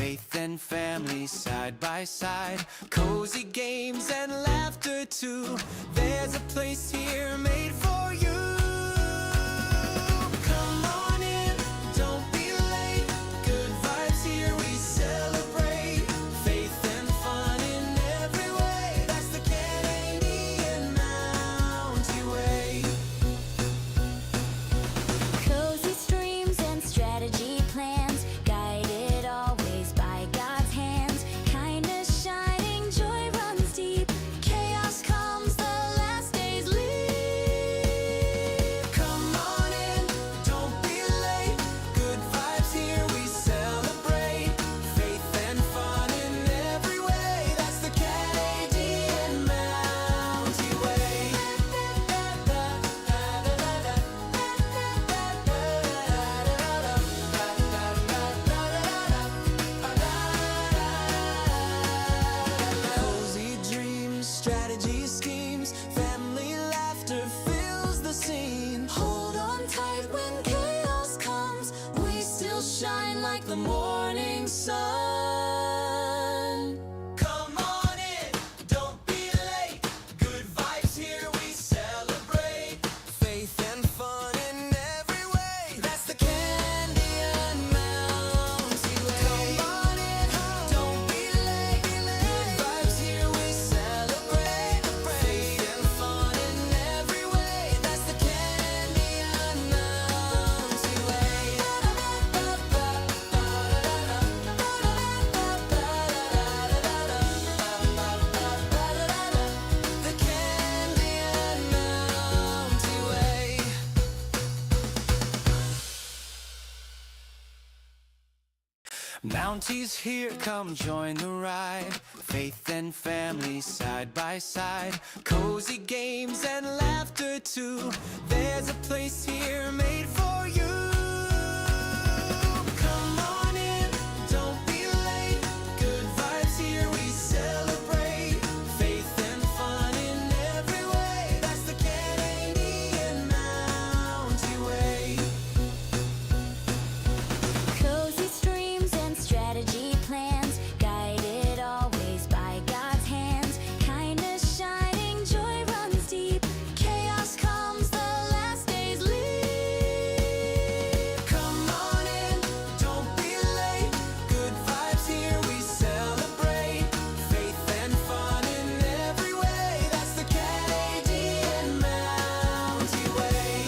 faith and family side by side, cozy games and laughter too. There's a place here made for you. Come on in, don't be late. Good vibes here, we celebrate. Faith and fun in every way. That's the Canadian Mountie Way. Cozy streams and strategy plans, guided always by God's hands. Kindness shining, joy runs deep. Chaos comes, the last days leave. Come on in, don't be late. Good vibes here, we celebrate. Faith and fun in every way. That's the Canadian Mountie Way. Cozy dreams, strategy schemes, family laughter fills the scene. Hold on tight when chaos comes. We still shine like the morning sun. Come on in, don't be late. Good vibes here, we celebrate. Faith and fun in every way. That's the Canadian Mountie Way. Come on in, don't be late. Good vibes here, we celebrate. Faith and fun in every way. That's the Canadian Mountie Way. The Canadian Mountie Way. Mounties here, come join the ride. Faith and family side by side, cozy games and laughter too. There's a place here made for you. Come on in, don't be late. Good vibes here, we celebrate. Faith and fun in every way. That's the Canadian Mountie Way. Cozy streams and strategy plans, guided always by God's hands. Kindness shining, joy runs deep. Chaos comes, the last days leave. Come on in, don't be late. Good vibes here, we celebrate. Faith and fun in every way. That's the Canadian Mountie Way.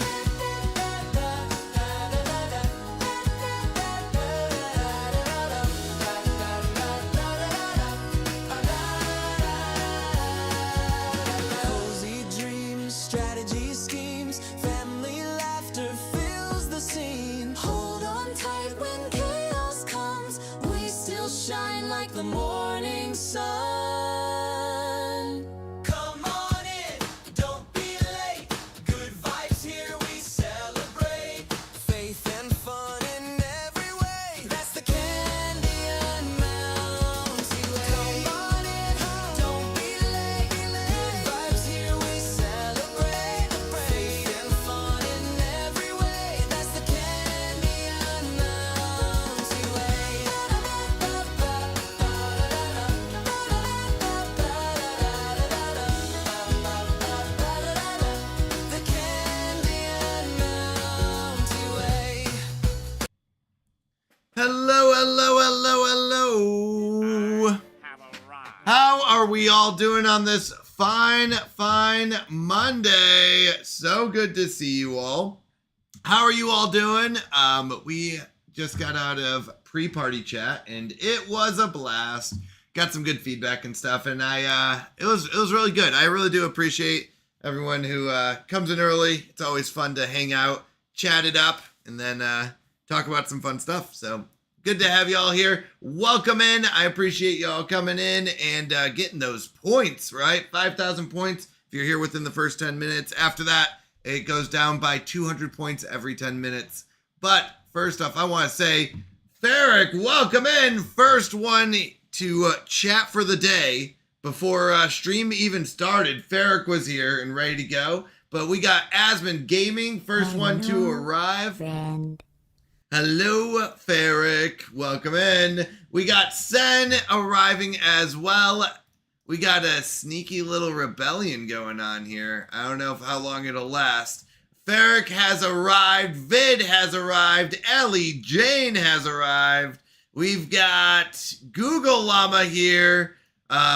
Cozy dreams, strategy schemes, family laughter fills the scene. Hold on tight when chaos comes. We still shine like the morning sun. Come on in, don't be late. Good vibes here, we celebrate. Faith and fun in every way. That's the Canadian Mountie Way. Come on in, don't be late. Good vibes here, we celebrate. Faith and fun in every way. That's the Canadian Mountie Way. The Canadian Mountie Way. Hello, hello, hello, hello. How are we all doing on this fine Monday? So good to see you all. How are you all doing? We just got out of pre-party chat and it was a blast. Got some good feedback and stuff, and it was really good. I really do appreciate everyone who comes in early. It's always fun to hang out, chat it up, and then talk about some fun stuff. So good to have you all here. Welcome in. I appreciate y'all coming in and getting those points, right? 5,000 points if you're here within the first 10 minutes. After that, it goes down by 200 points every 10 minutes. But first off, I want to say, Theric, welcome in. First one to chat for the day before stream even started. Theric was here and ready to go. But we got Asmon Gaming, first one to arrive. Friend. Hello, Ferric. Welcome in. We got Sen arriving as well. We got a sneaky little rebellion going on here. I don't know how long it'll last. Ferric has arrived. Vid has arrived. Ellie Jane has arrived. We've got Google Llama here.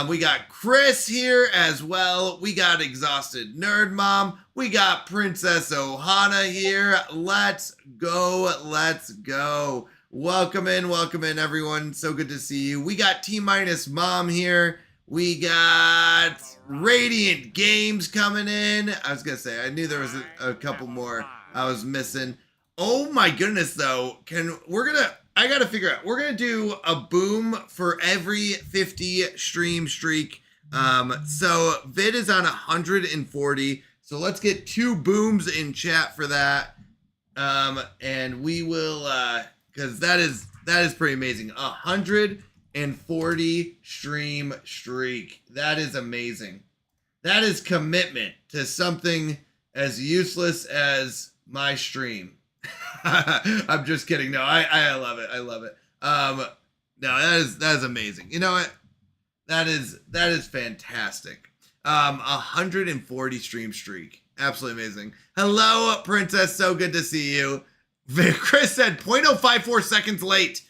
We got Chris here as well. We got Exhausted Nerd Mom. We got Princess Ohana here. Let's go. Let's go. Welcome in, everyone. So good to see you. We got T-Minus Mom here. We got Radiant Games coming in. I was going to say, I knew there was a couple more I was missing. Oh my goodness, though. I got to figure out. We're going to do a boom for every 50 stream streak. So Vid is on 140. So let's get 2 booms in chat for that. And we will, because that is pretty amazing. 140 stream streak. That is amazing. That is commitment to something as useless as my stream. I'm just kidding. No, I love it. I love it. No, that is amazing. You know what? That is fantastic. 140 stream streak. Absolutely amazing. Hello, Princess. So good to see you. Chris said 0.054 seconds late.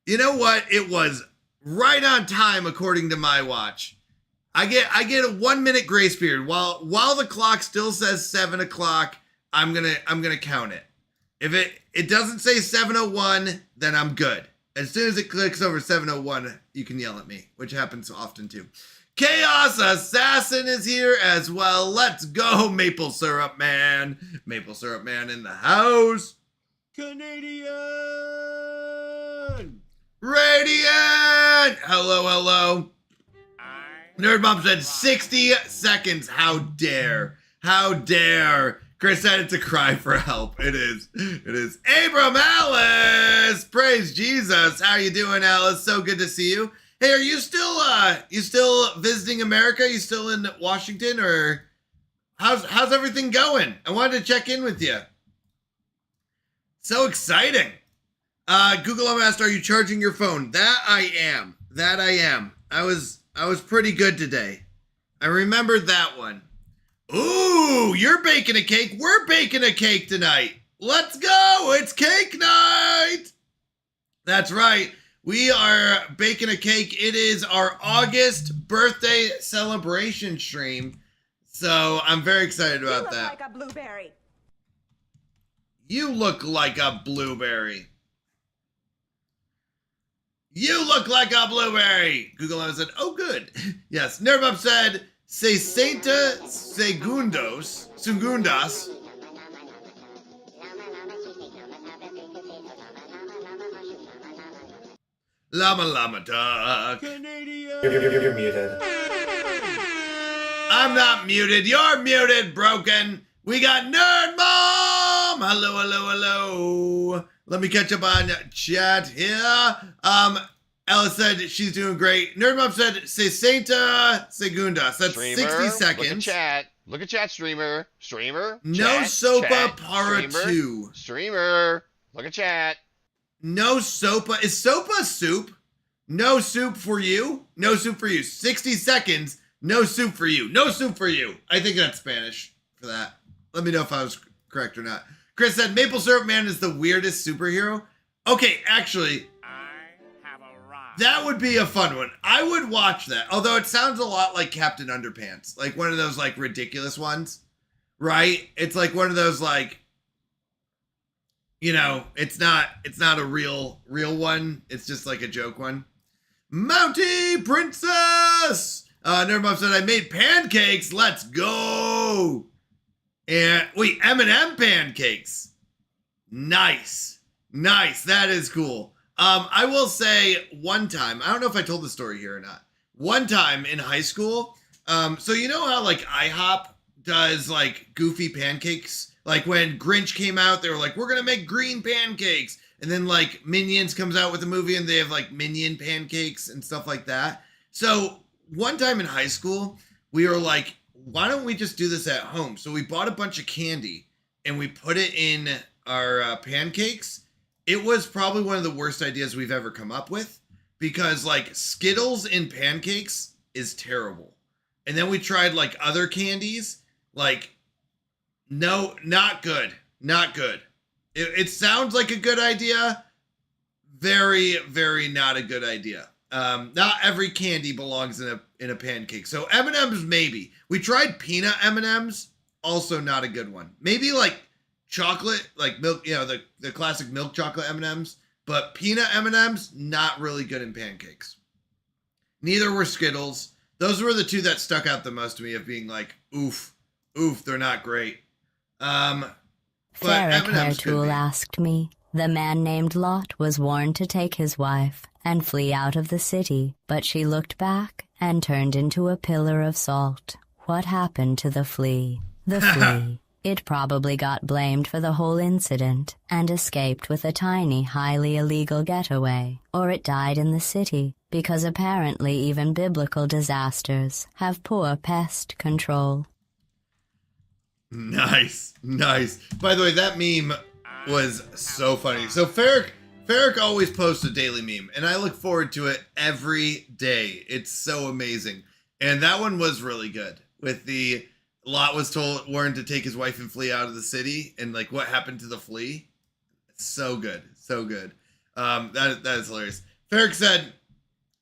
You know what? It was right on time according to my watch. I get a 1 minute grace period. While the clock still says 7 o'clock, I'm gonna count it. If it doesn't say 7:01, then I'm good. As soon as it clicks over 7:01, you can yell at me, which happens often too. Chaos Assassin is here as well. Let's go, Maple Syrup Man. Maple Syrup Man in the house. Canadian. Radiant. Hello. Nerd Mom said 60 seconds. How dare. Chris said it's a cry for help. It is. Abram Alice. Praise Jesus. How you doing, Alice? So good to see you. Hey, are you still visiting America? You still in Washington, or how's everything going? I wanted to check in with you. So exciting. Google Home asked, are you charging your phone? That I am. I was pretty good today. I remembered that one. Ooh, you're baking a cake. We're baking a cake tonight. Let's go. It's cake night. That's right. We are baking a cake. It is our August birthday celebration stream. So I'm very excited about that. You look like a blueberry. You look like a blueberry. You look like a blueberry. Google Home said, oh, good. Yes. Nerdbub said, 60 segundos. Llama duck. Canadian. You're muted. I'm not muted. You're muted, broken. We got Nerd Mom. Hello. Let me catch up on chat here. Ella said she's doing great. Nerd Mom said 60 segundos. That's Streamer, 60 seconds. Look at chat, streamer. No chat, sopa chat, para streamer, 2. Streamer. Look at chat. No sopa. Is sopa soup? No soup for you. 60 seconds. No soup for you. I think that's Spanish for that. Let me know if I was correct or not. Chris said Maple Syrup Man is the weirdest superhero. Okay, actually, that would be a fun one. I would watch that. Although it sounds a lot like Captain Underpants. Like one of those like ridiculous ones. Right? It's like one of those like, you know, it's not a real one. It's just like a joke one. Mountie Princess! Nerdmom said, I made pancakes. Let's go. And wait, M&M pancakes. Nice. That is cool. I will say one time, I don't know if I told the story here or not. One time in high school, so you know how like IHOP does like goofy pancakes? Like when Grinch came out, they were like, we're going to make green pancakes. And then like Minions comes out with a movie and they have like Minion pancakes and stuff like that. So one time in high school, we were like, why don't we just do this at home? So we bought a bunch of candy and we put it in our pancakes. it was probably one of the worst ideas we've ever come up with, because like Skittles in pancakes is terrible. And then we tried like other candies, like no, not good, not good. It sounds like a good idea. Very, very not a good idea. Not every candy belongs in a pancake. So M&Ms maybe. We tried peanut M&Ms, also not a good one. Maybe like chocolate, like milk, you know, the classic milk chocolate M&Ms, but peanut M&Ms not really good in pancakes. Neither were Skittles. Those were the two that stuck out the most to me of being like, oof, they're not great. But Ferric M&Ms could Hairtool be. asked me. The man named Lot was warned to take his wife and flee out of the city, but she looked back and turned into a pillar of salt. What happened to the flea? The flea. It probably got blamed for the whole incident and escaped with a tiny, highly illegal getaway. Or it died in the city, because apparently even biblical disasters have poor pest control. Nice. By the way, that meme was so funny. So Ferric always posts a daily meme, and I look forward to it every day. It's so amazing. And that one was really good. With the Lot was warned to take his wife and flee out of the city, and like what happened to the flea. So good. That is hilarious. Ferric said,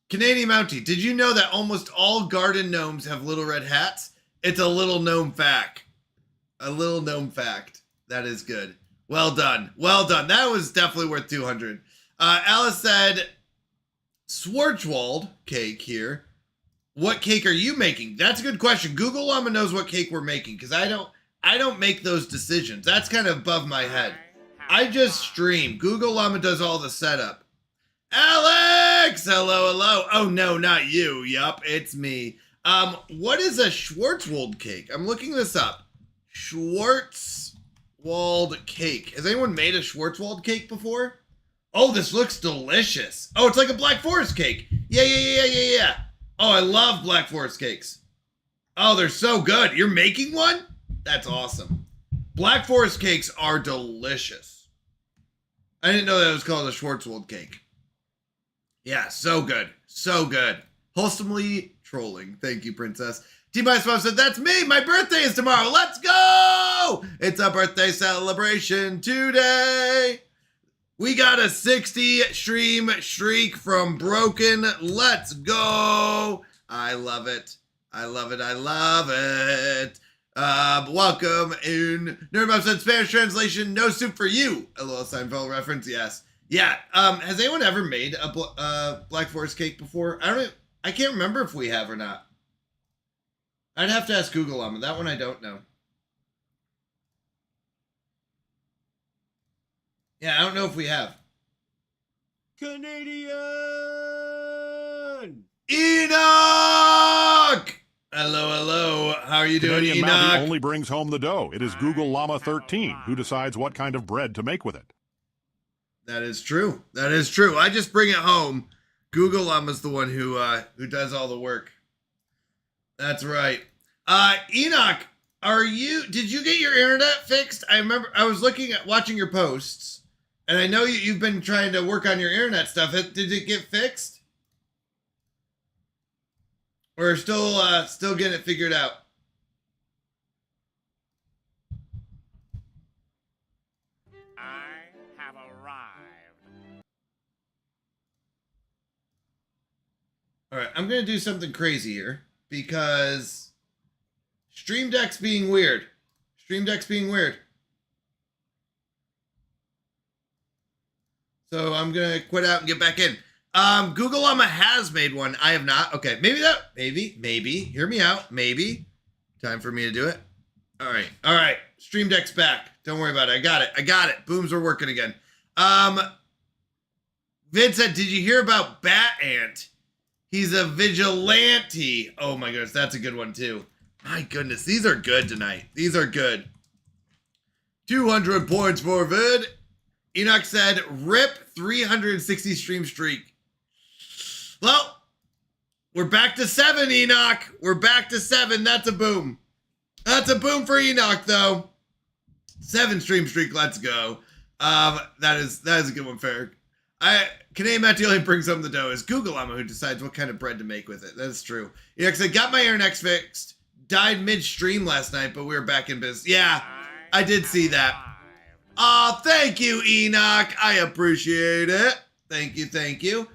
Canadian Mountie, did you know that almost all garden gnomes have little red hats? It's a little gnome fact. A little gnome fact. That is good. Well done. That was definitely worth 200. Alice said, Schwarzwald cake here. What cake are you making? That's a good question. Google Llama knows what cake we're making, because I don't make those decisions. That's kind of above my head. I just stream. Google Llama does all the setup. Alex! Hello. Oh no, not you. Yup, it's me. What is a Schwarzwald cake? I'm looking this up. Schwarzwald cake. Has anyone made a Schwarzwald cake before? Oh, this looks delicious. Oh, it's like a Black Forest cake. Yeah. Oh, I love Black Forest cakes. Oh, they're so good. You're making one? That's awesome. Black Forest cakes are delicious. I didn't know that it was called a Schwarzwald cake. Yeah, so good. Wholesomely trolling. Thank you, Princess. T-Bice Mom said, that's me. My birthday is tomorrow. Let's go. It's a birthday celebration today. We got a 60 stream streak from Broken. Let's go. I love it. Welcome in. Nerdmom said, Spanish translation, no soup for you. A little Seinfeld reference, yes. Yeah, has anyone ever made a Black Forest cake before? I can't remember if we have or not. I'd have to ask Google on that one. I don't know. Yeah, I don't know if we have. Canadian! Enoch! Hello. How are you doing, Canadian Enoch? Mountie only brings home the dough. It is Google Llama 13 who decides what kind of bread to make with it. That is true. I just bring it home. Google Llama's the one who does all the work. That's right. Enoch, did you get your internet fixed? I remember I was watching your posts, and I know you've been trying to work on your internet stuff. Did it get fixed? Or still getting it figured out? I have arrived. All right, I'm going to do something crazy here because Stream Deck's being weird. So I'm going to quit out and get back in. Google Llama has made one. I have not. Okay, maybe. Hear me out. Maybe. Time for me to do it. All right. Stream Deck's back. Don't worry about it. I got it. Booms are working again. Vincent, did you hear about Bat Ant? He's a vigilante. Oh my goodness, that's a good one too. My goodness, these are good tonight. These are good. 200 points for Vid. Enoch said, rip 360 stream streak. Well, we're back to 7, Enoch. We're back to 7. That's a boom. That's a boom for Enoch, though. 7 stream streak, let's go. That is a good one, Ferric. Canadian Matt only brings home the dough. Is Google Llama who decides what kind of bread to make with it. That's true. Yeah, because I got my internet fixed. Died mid-stream last night, but we were back in business. Yeah, I did see that. Oh, thank you, Enoch. I appreciate it. Thank you.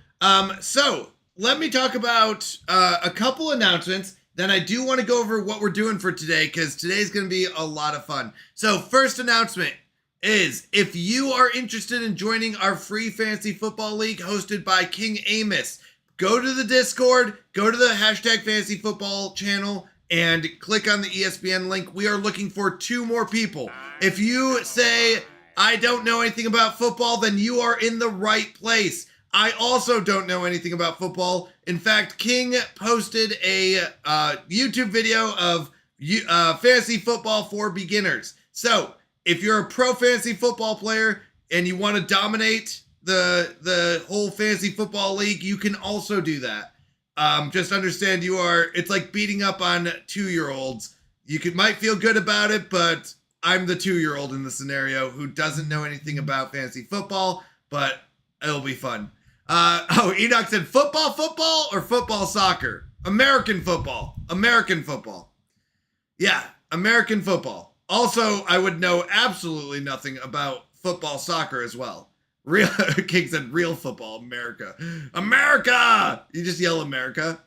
So let me talk about a couple announcements. Then I do want to go over what we're doing for today, because today's going to be a lot of fun. So first announcement is, if you are interested in joining our free fantasy football league hosted by King Amos, go to the Discord, go to the hashtag fantasy football channel, and click on the ESPN link. We are looking for 2 more people. If you say, I don't know anything about football, then you are in the right place. I also don't know anything about football. In fact, King posted a YouTube video of fantasy football for beginners. So if you're a pro fantasy football player and you want to dominate the whole fantasy football league, you can also do that. Just understand it's like beating up on 2-year-olds. You might feel good about it, but I'm the 2-year-old in the scenario who doesn't know anything about fantasy football, but it'll be fun. Enoch said football or football soccer? American football. Yeah, American football. Also, I would know absolutely nothing about football soccer as well. Real King said real football, America. America! You just yell America.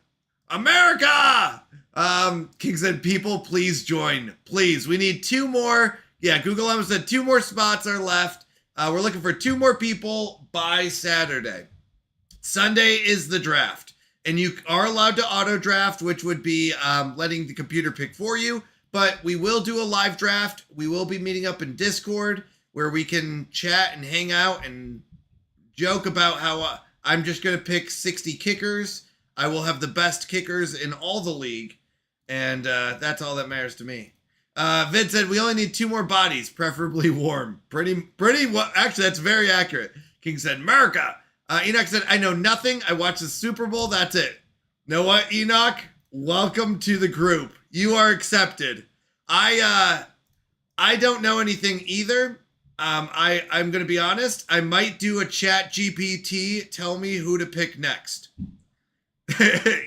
America! King said, people, please join. Please, we need 2 more. Yeah, Google Llama said 2 more spots are left. We're looking for 2 more people by Saturday. Sunday is the draft. And you are allowed to auto draft, which would be letting the computer pick for you. But we will do a live draft. We will be meeting up in Discord, where we can chat and hang out and joke about how I'm just going to pick 60 kickers. I will have the best kickers in all the league. And that's all that matters to me. Vid said, we only need 2 more bodies, preferably warm. Actually, that's very accurate. King said, America. Enoch said, I know nothing. I watched the Super Bowl. That's it. Know what, Enoch? Welcome to the group. You are accepted. I don't know anything either. I'm going to be honest. I might do a chat GPT. Tell me who to pick next.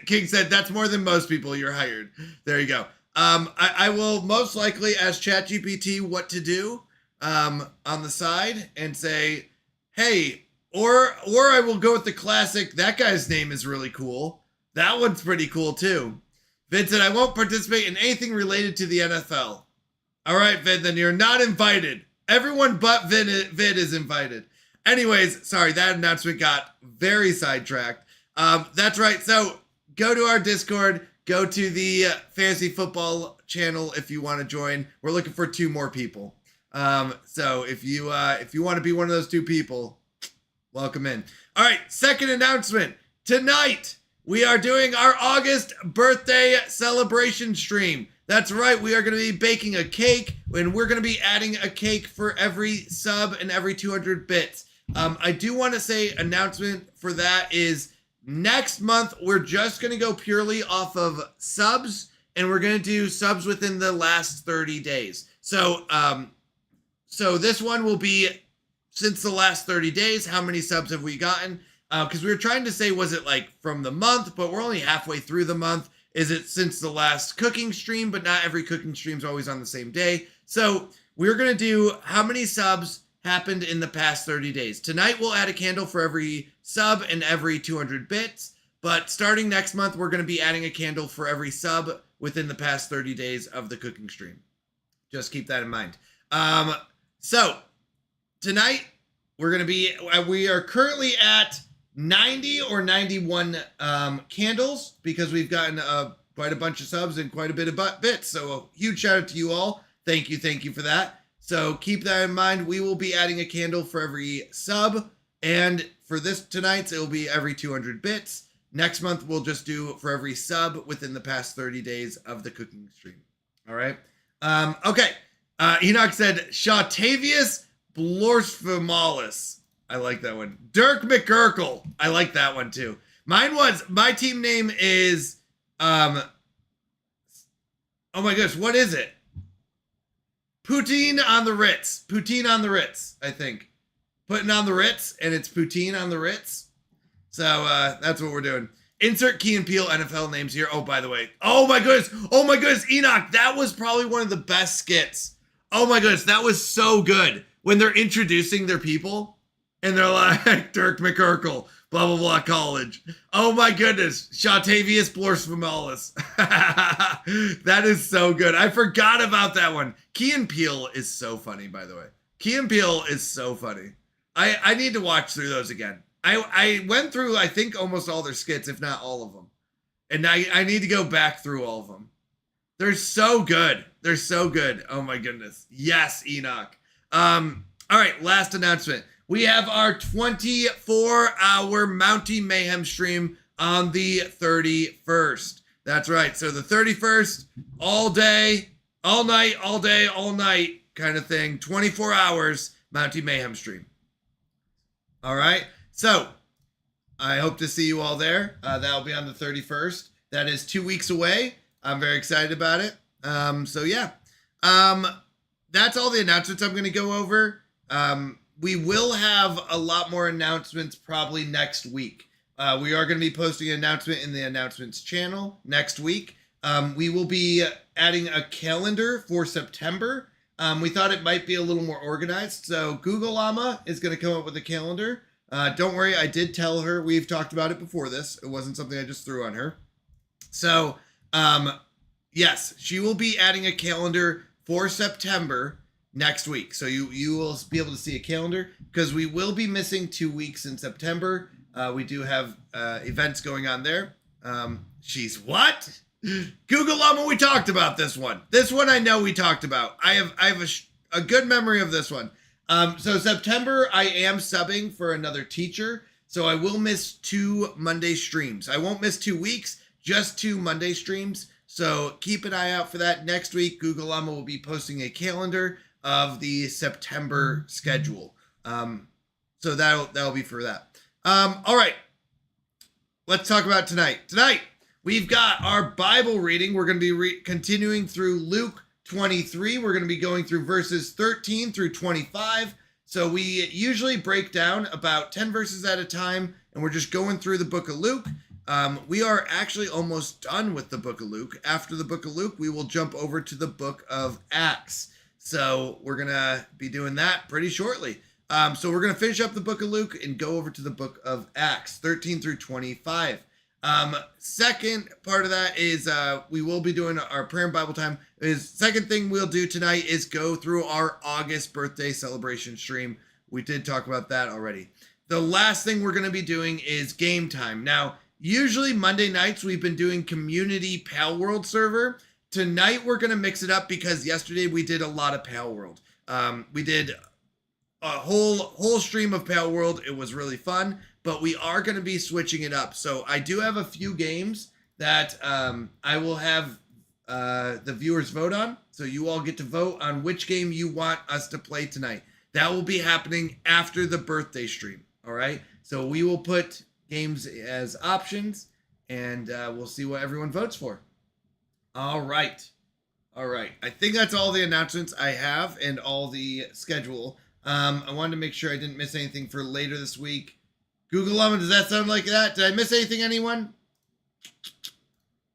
King said, that's more than most people. You're hired. There you go. I will most likely ask ChatGPT what to do on the side and say, hey, or I will go with the classic, that guy's name is really cool. That one's pretty cool too. Vid said, I won't participate in anything related to the NFL. All right, Vid, then you're not invited. Everyone but Vid is invited. Anyways, sorry, that announcement got very sidetracked. That's right. So go to our Discord, go to the fantasy football channel if you want to join. We're looking for 2 more people. So if you want to be one of those 2 people, welcome in. All right, second announcement. Tonight, we are doing our August birthday celebration stream. That's right, we are going to be baking a cake, and we're going to be adding a cake for every sub and every 200 bits. I do want to say announcement for that is next month, we're just going to go purely off of subs, and we're going to do subs within the last 30 days. So this one will be since the last 30 days, how many subs have we gotten? Because we were trying to say, was it like from the month, but we're only halfway through the month. Is it since the last cooking stream, but not every cooking stream is always on the same day. So we're going to do how many subs happened in the past 30 days. Tonight, we'll add a candle for every sub and every 200 bits. But starting next month, we're going to be adding a candle for every sub within the past 30 days of the cooking stream. Just keep that in mind. So tonight, we are currently at 90 or 91 candles because we've gotten quite a bunch of subs and quite a bit of bits. So a huge shout out to you all. Thank you for that. So keep that in mind. We will be adding a candle for every sub, and for this tonight's, it will be every 200 bits. Next month, we'll just do for every sub within the past 30 days of the cooking stream. All right. Okay. Enoch said Shawtavius Blorsfimalis. I like that one. Dirk McGurkle. I like that one too. My team name is, oh my gosh, what is it? Poutine on the Ritz, I think. putting on the Ritz, and it's poutine on the Ritz. So that's what we're doing. Insert Key and Peele NFL names here. Oh, by the way. Oh my goodness, Enoch. That was probably one of the best skits. Oh my goodness, that was so good. When they're introducing their people, and they're like, Dirk McCurkle, blah, blah, blah, college. Oh my goodness, Shatavius Blorsfamalis. That is so good. I forgot about that one. Key and Peele is so funny, by the way. Key and Peele is so funny. I need to watch through those again. I went through, I think, almost all their skits, if not all of them. And I need to go back through all of them. They're so good. They're so good. Oh my goodness. Yes, Enoch. All right, last announcement. We have our 24-hour Mountie Mayhem stream on the 31st. That's right. So the 31st, all day, all night, all day, all night kind of thing. 24 hours Mountie Mayhem stream. All right. So I hope to see you all there. That'll be on the 31st. That is 2 weeks away. I'm very excited about it. So yeah. That's all the announcements I'm going to go over. We will have a lot more announcements probably next week. We are going to be posting an announcement in the announcements channel next week. We will be adding a calendar for September. We thought it might be a little more organized. So Google Llama is going to come up with a calendar. Don't worry, I did tell her. We've talked about it before this. It wasn't something I just threw on her. So, yes, she will be adding a calendar for September next week. So you will be able to see a calendar because we will be missing 2 weeks in September. We do have events going on there. She's what? Google Llama, we talked about this one. This one I know we talked about. I have a good memory of this one. So September, I am subbing for another teacher. So I will miss 2 Monday streams. I won't miss 2 weeks, just 2 Monday streams. So keep an eye out for that. Next week, Google Llama will be posting a calendar of the September schedule. So that'll be for that. All right. Let's talk about tonight. Tonight, we've got our Bible reading. We're going to be continuing through Luke 23. We're going to be going through verses 13 through 25. So we usually break down about 10 verses at a time, and we're just going through the book of Luke. We are actually almost done with the book of Luke. After the book of Luke, we will jump over to the book of Acts. So we're going to be doing that pretty shortly. So we're going to finish up the book of Luke and go over to the book of Acts, 13 through 25. Second part of that is we will be doing our prayer and Bible time. Second thing we'll do tonight is go through our August birthday celebration stream. We did talk about that already. The last thing we're going to be doing is game time. Now, usually Monday nights we've been doing community Palworld server. Tonight we're going to mix it up because yesterday we did a lot of Palworld. We did a whole stream of Palworld. It was really fun, but we are going to be switching it up. So I do have a few games that I will have the viewers vote on. So you all get to vote on which game you want us to play tonight. That will be happening after the birthday stream. All right. So we will put games as options and we'll see what everyone votes for. All right. All right. I think that's all the announcements I have and all the schedule. I wanted to make sure I didn't miss anything for later this week. Google Llama, does that sound like that? Did I miss anything, anyone?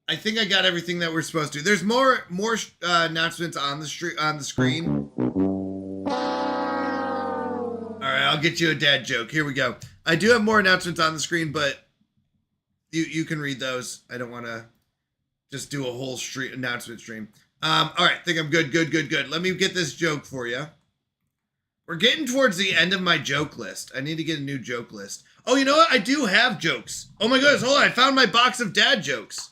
I think I got everything that we're supposed to. There's more announcements on the screen. All right, I'll get you a dad joke. Here we go. I do have more announcements on the screen, but you can read those. I don't want to just do a whole announcement stream. All right, I think I'm good. Let me get this joke for you. We're getting towards the end of my joke list. I need to get a new joke list. Oh, you know what? I do have jokes. Oh my goodness, hold on. I found my box of dad jokes.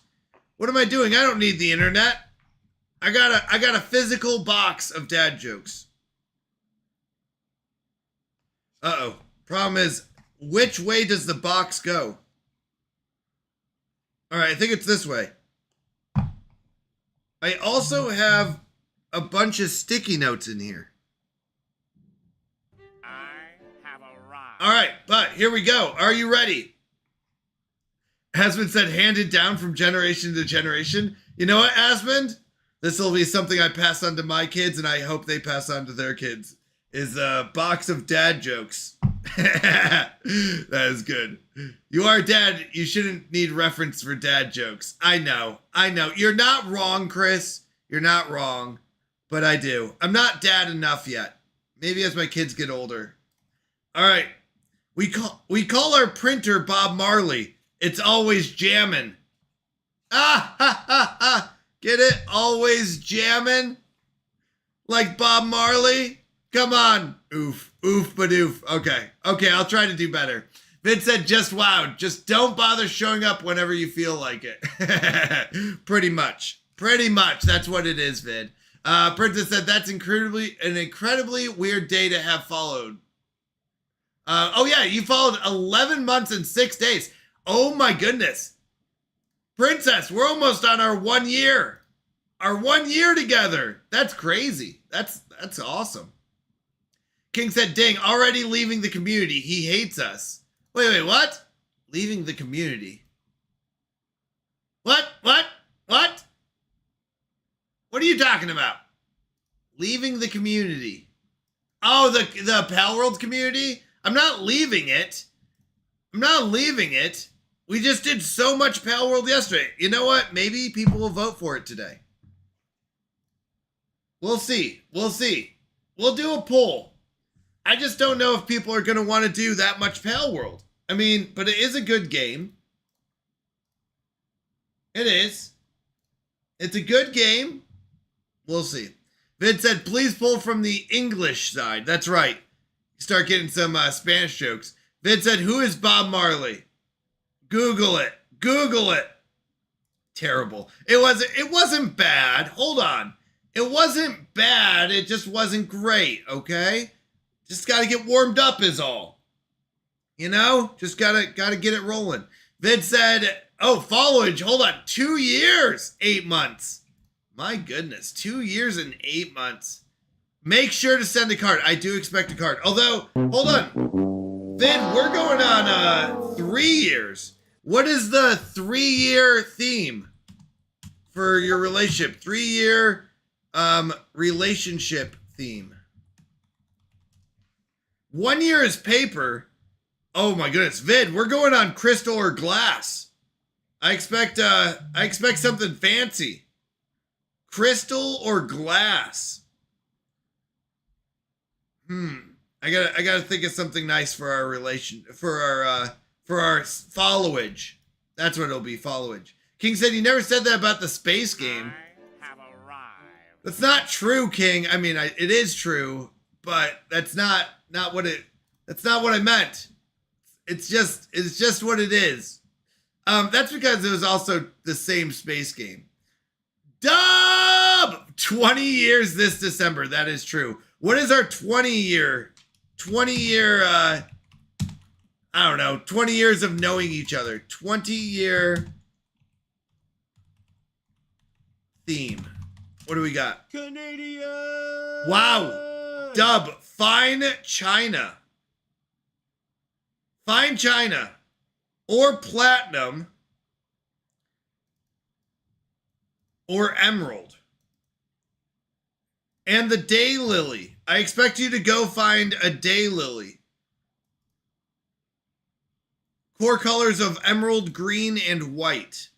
What am I doing? I don't need the internet. I got a physical box of dad jokes. Uh-oh. Problem is, which way does the box go? All right, I think it's this way. I also have a bunch of sticky notes in here. All right, but here we go. Are you ready? Asmund said handed down from generation to generation. You know what, Asmund? This will be something I pass on to my kids, and I hope they pass on to their kids, is a box of dad jokes. That is good. You are dad. You shouldn't need reference for dad jokes. I know. You're not wrong, Chris. You're not wrong. But I do. I'm not dad enough yet. Maybe as my kids get older. All right. We call our printer Bob Marley. It's always jammin'. Ah, ha, ha, ha. Get it? Always jammin'? Like Bob Marley? Come on. Oof, badoof. Okay, I'll try to do better. Vid said, just wow. Just don't bother showing up whenever you feel like it. Pretty much. That's what it is, Vid. Princess said, that's an incredibly weird day to have followed. Oh yeah, you followed 11 months and 6 days. Oh my goodness. Princess, we're almost on our 1 year. Our 1 year together. That's crazy. That's awesome. King said, dang, already leaving the community. He hates us. Wait, what? Leaving the community. What? What are you talking about? Leaving the community. Oh, the Palworld community? I'm not leaving it. We just did so much Palworld yesterday. You know what? Maybe people will vote for it today. We'll see. We'll do a poll. I just don't know if people are going to want to do that much Palworld. I mean, but it is a good game. It is. It's a good game. We'll see. Vid said, please pull from the English side. That's right. Start getting some Spanish jokes. Vid said, who is Bob Marley? Google it. Terrible. It wasn't bad. Hold on. It wasn't bad. It just wasn't great, okay? Just got to get warmed up is all. You know? Just got to get it rolling. Vid said, oh, followage. Hold on. 2 years, 8 months. My goodness. 2 years and 8 months. Make sure to send a card. I do expect a card. Although, hold on. Vid, we're going on 3 years. What is the 3-year theme for your relationship? 3-year relationship theme. 1 year is paper. Oh my goodness. Vid, we're going on crystal or glass. I expect something fancy. Crystal or glass? I gotta think of something nice for our for our followage. That's what it'll be, followage. King said you never said that about the space game. I have arrived. That's not true, King. I mean, it is true, but that's not what I meant. It's just what it is. That's because it was also the same space game. Dub! 20 years this December. That is true. What is our 20 year, I don't know, 20 years of knowing each other. 20-year theme. What do we got? Canadian! Wow. Dub. Fine China. Fine China. Or platinum. Or emerald. And the daylily. I expect you to go find a daylily. Core colors of emerald, green, and white.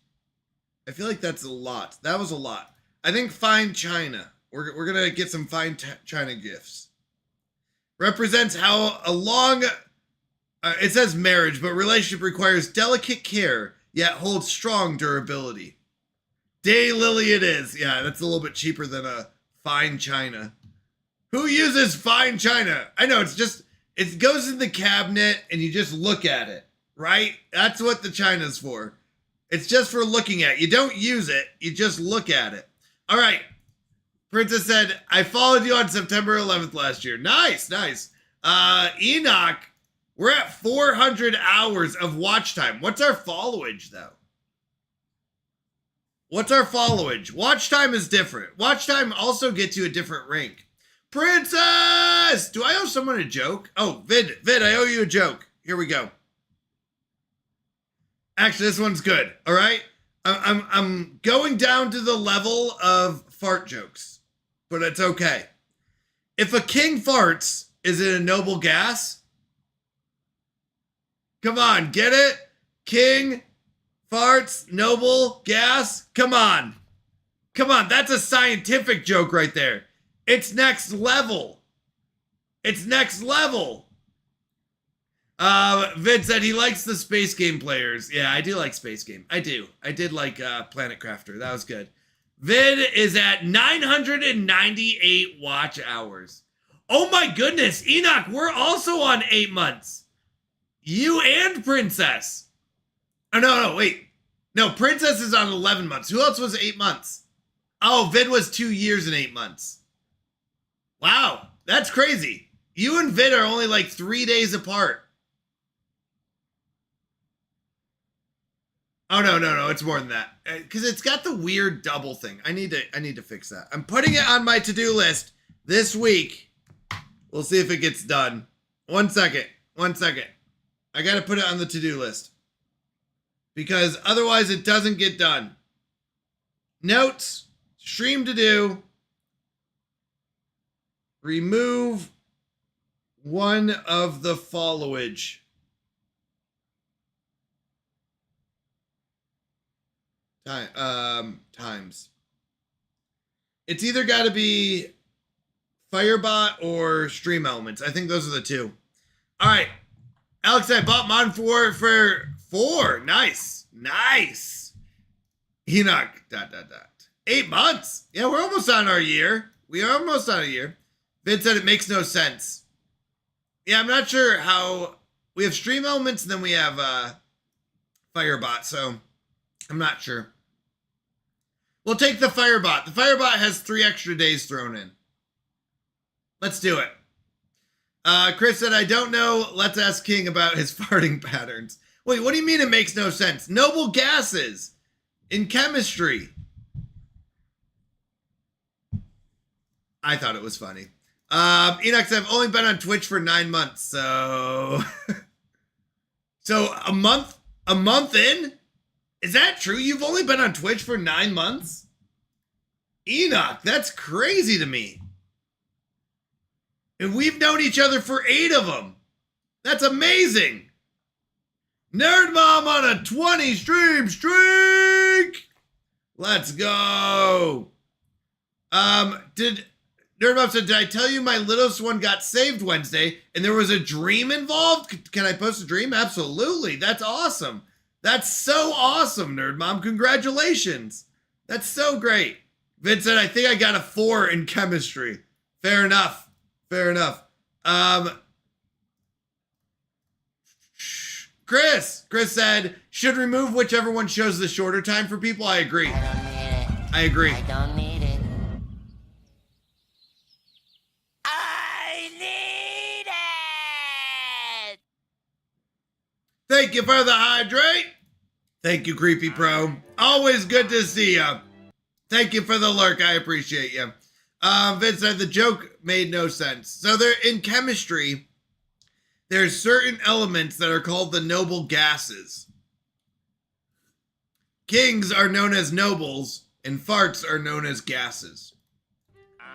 I feel like that's a lot. That was a lot. I think fine china. We're going to get some fine china gifts. Represents how a long... it says marriage, but relationship requires delicate care, yet holds strong durability. Daylily it is. Yeah, that's a little bit cheaper than a fine china. Who uses fine china? I know, it goes in the cabinet and you just look at it, right? That's what the china's for. It's just for looking at. You don't use it, you just look at it. All right. Princess said, I followed you on September 11th last year. Nice. Enoch, we're at 400 hours of watch time. What's our followage, though? What's our followage? Watch time is different. Watch time also gets you a different rank. Princess! Do I owe someone a joke? Oh, Vid, I owe you a joke. Here we go. Actually, this one's good. All right? I'm going down to the level of fart jokes, but it's okay. If a king farts, is it a noble gas? Come on, get it? King, farts, noble, gas. Come on. Come on, that's a scientific joke right there. It's next level. It's next level. Vid said he likes the space game players. Yeah, I do like space game. I do. I did like Planet Crafter. That was good. Vid is at 998 watch hours. Oh my goodness, Enoch, we're also on 8 months. You and Princess. Oh, no, wait. No, Princess is on 11 months. Who else was 8 months? Oh, Vid was 2 years and 8 months. Wow, that's crazy. You and Vid are only like 3 days apart. Oh, no, it's more than that. Because it's got the weird double thing. I need to fix that. I'm putting it on my to-do list this week. We'll see if it gets done. 1 second. I got to put it on the to-do list. Because otherwise it doesn't get done. Notes, stream to do. Remove one of the followage. Times. It's either got to be Firebot or Stream Elements. I think those are the two. All right. Alex, I bought Mon 4 for 4. Nice. Enoch, ... 8 months. Yeah, we're almost on our year. We are almost on a year. Vid said it makes no sense. Yeah, I'm not sure how... We have Stream Elements and then we have Firebot, so I'm not sure. We'll take the Firebot. The Firebot has 3 extra days thrown in. Let's do it. Chris said, I don't know. Let's ask King about his farting patterns. Wait, what do you mean it makes no sense? Noble gases in chemistry. I thought it was funny. Enoch said, I've only been on Twitch for 9 months, so... So a month in? Is that true? You've only been on Twitch for 9 months? Enoch, that's crazy to me. And we've known each other for 8 of them. That's amazing. Nerd Mom on a 20 stream streak. Let's go. Nerd Mom said, did I tell you my littlest one got saved Wednesday and there was a dream involved? Can I post a dream? Absolutely. That's awesome. That's so awesome, Nerd Mom. Congratulations. That's so great. Vince said, I think I got a 4 in chemistry. Fair enough. Chris said, should remove whichever one shows the shorter time for people. I agree. I agree. I don't need it. I need it! Thank you for the hydrate. Thank you, Creepy Pro. Always good to see you. Thank you for the lurk. I appreciate you. Vince said the joke made no sense. So they're in chemistry. There's certain elements that are called the noble gases. Kings are known as nobles, and farts are known as gases.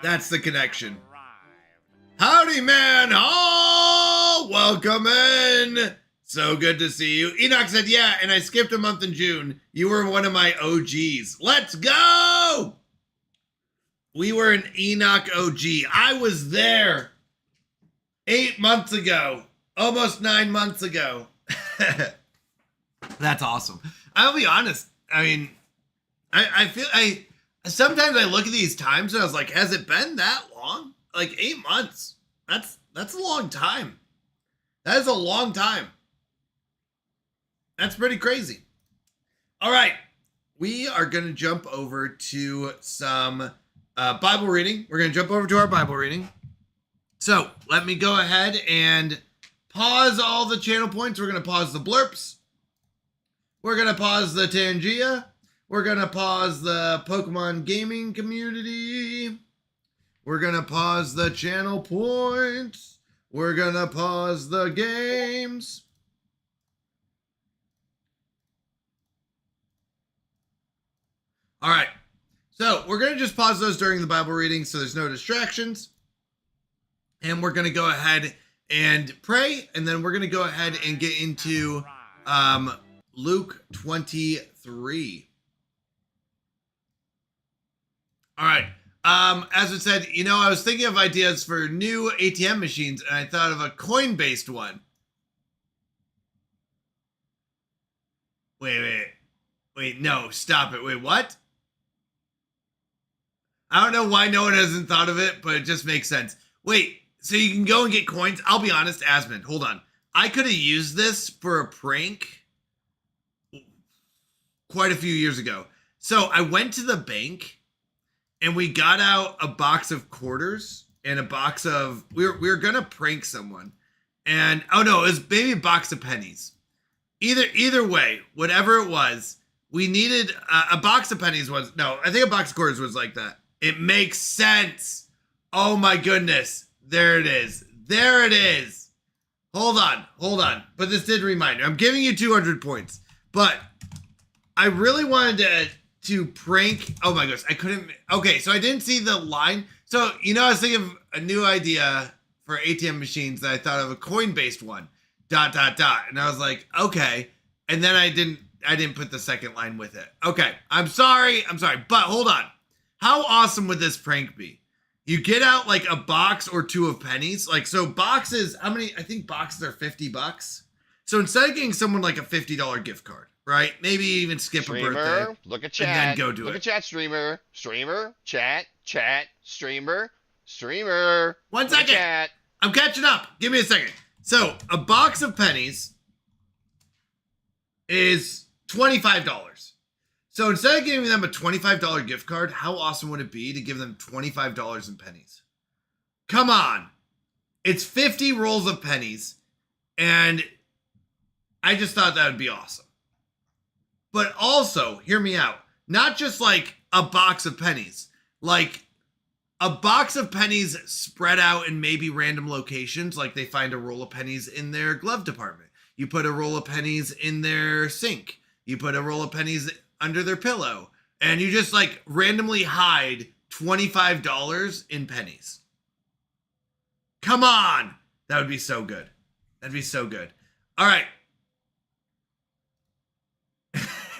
That's the connection. Howdy, man. Oh, welcome in. So good to see you. Enoch said, yeah, and I skipped a month in June. You were one of my OGs. Let's go. We were an Enoch OG. I was there 8 months ago. Almost 9 months ago. That's awesome. I'll be honest. I mean, I feel sometimes I look at these times and I was like, has it been that long? Like 8 months. That's a long time. That is a long time. That's pretty crazy. All right. We are going to jump over to some Bible reading. We're going to jump over to our Bible reading. So let me go ahead and pause all the channel points. We're going to pause the blurps. We're going to pause the Tangia. We're going to pause the Pokemon gaming community. We're going to pause the channel points. We're going to pause the games. All right. So we're going to just pause those during the Bible reading so there's no distractions. And we're going to go ahead and pray, and then we're going to go ahead and get into Luke 23. All right. As I said, you know, I was thinking of ideas for new ATM machines, and I thought of a coin-based one. Wait, no, stop it. Wait, what? I don't know why no one hasn't thought of it, but it just makes sense. Wait, so you can go and get coins? I'll be honest, Asmund, hold on. I could have used this for a prank quite a few years ago. So I went to the bank and we got out a box of quarters and a box of, we were gonna prank someone. And, oh no, it was maybe a box of pennies. Either way, whatever it was, we needed a box of pennies was, no, I think a box of quarters was like that. It makes sense. Oh my goodness. There it is. There it is. Hold on. But this did remind me. I'm giving you 200 points. But I really wanted to prank. Oh my gosh. I couldn't. Okay. So I didn't see the line. So, you know, I was thinking of a new idea for ATM machines that I thought of a coin-based one. ... And I was like, okay. And then I didn't put the second line with it. Okay. I'm sorry. But hold on. How awesome would this prank be? You get out like a box or two of pennies. Like, so boxes, how many? I think boxes are $50. So instead of getting someone like a $50 gift card, right? Maybe even skip Streamer, a birthday. look at chat. And then go do Look it. at chat, streamer. Streamer, chat, streamer. 1 Look at second. chat. I'm catching up. Give me a second. So a box of pennies is $25. So instead of giving them a $25 gift card, how awesome would it be to give them $25 in pennies? Come on. It's 50 rolls of pennies. And I just thought that would be awesome. But also, hear me out. Not just like a box of pennies. Like a box of pennies spread out in maybe random locations. Like they find a roll of pennies in their glove department. You put a roll of pennies in their sink. You put a roll of pennies under their pillow, and you just like randomly hide $25 in pennies. Come on. That would be so good. That'd be so good. All right.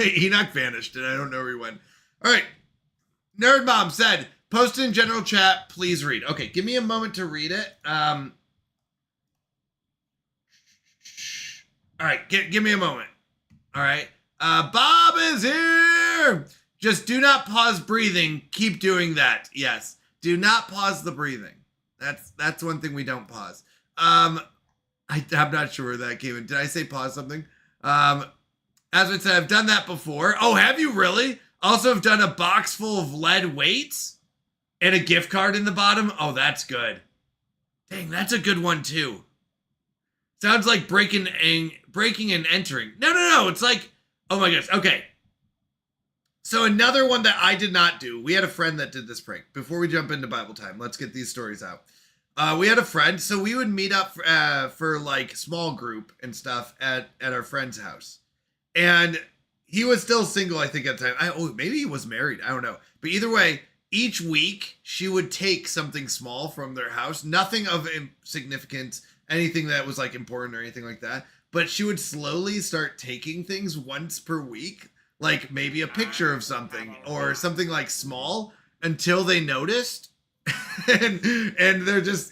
Enoch vanished and I don't know where he went. All right. Nerd Mom said, post it in general chat, please read. Okay, give me a moment to read it. All right, give me a moment. All right. Bob is here. Just do not pause breathing. Keep doing that. Yes. Do not pause the breathing. That's one thing we don't pause. I'm not sure where that came in. Did I say pause something? As I said, I've done that before. Oh, have you really? Also have done a box full of lead weights and a gift card in the bottom. Oh, that's good. Dang, that's a good one too. Sounds like breaking and entering. No. It's like, oh my gosh. Okay. So another one that I did not do. We had a friend that did this prank. Before we jump into Bible time, let's get these stories out. We had a friend, so we would meet up for like small group and stuff at our friend's house. And he was still single, I think, at the time. Maybe he was married. I don't know. But either way, each week she would take something small from their house. Nothing of significance, anything that was like important or anything like that. But she would slowly start taking things once per week. Like maybe a picture of something or something like small until they noticed. and they're just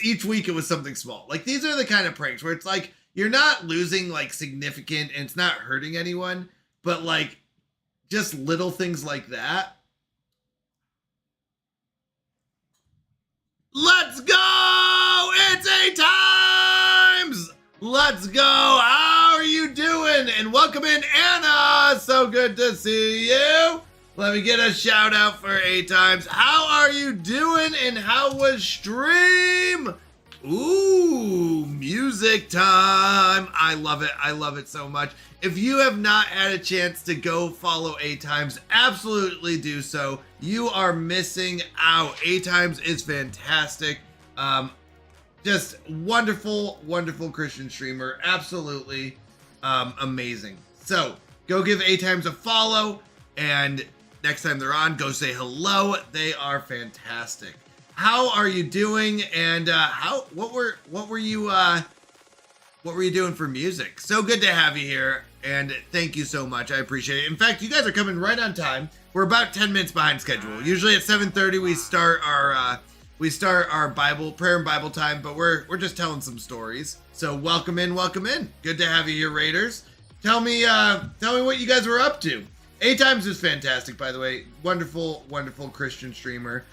each week it was something small. Like these are the kind of pranks where it's like you're not losing like significant and it's not hurting anyone, but like just little things like that. Let's go! It's 8 times! Let's go! How are you doing? And welcome in, Anna! So good to see you! Let me get a shout out for 8 times. How are you doing? And how was stream? Ooh, music time. I love it. I love it so much. If you have not had a chance to go follow 8 times, absolutely do so. You are missing out. 8 times is fantastic. Just wonderful, wonderful Christian streamer. Absolutely amazing. So go give 8 times a follow, and next time they're on, go say hello. They are fantastic. how are you doing? And what were you doing for music? So good to have you here, and thank you so much. I appreciate it. In fact, you guys are coming right on time. We're about 10 minutes behind schedule. Usually at 7:30 we start our Bible prayer and Bible time, but we're just telling some stories. So welcome in. Good to have you here, Raiders. Tell me what you guys were up to. A-Times is fantastic, by the way. Wonderful Christian streamer.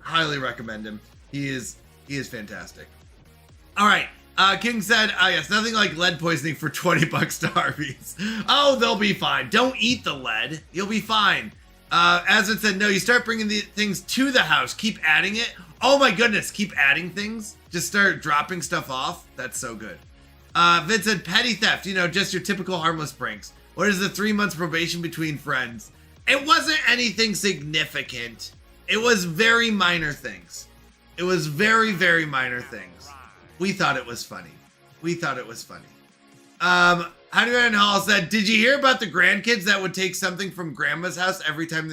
Highly recommend him. He is fantastic. All right. King said, yes, nothing like lead poisoning for $20 to Arby's. Oh, they'll be fine. Don't eat the lead. You'll be fine. Aslan said, no, you start bringing the things to the house. Keep adding it. Oh my goodness, keep adding things. Just start dropping stuff off. That's so good. Vince said, petty theft, just your typical harmless pranks. What is the 3 months probation between friends? It wasn't anything significant. It was very minor things. It was very, very minor things. We thought it was funny. Honeyman Hall said, did you hear about the grandkids that would take something from grandma's house every time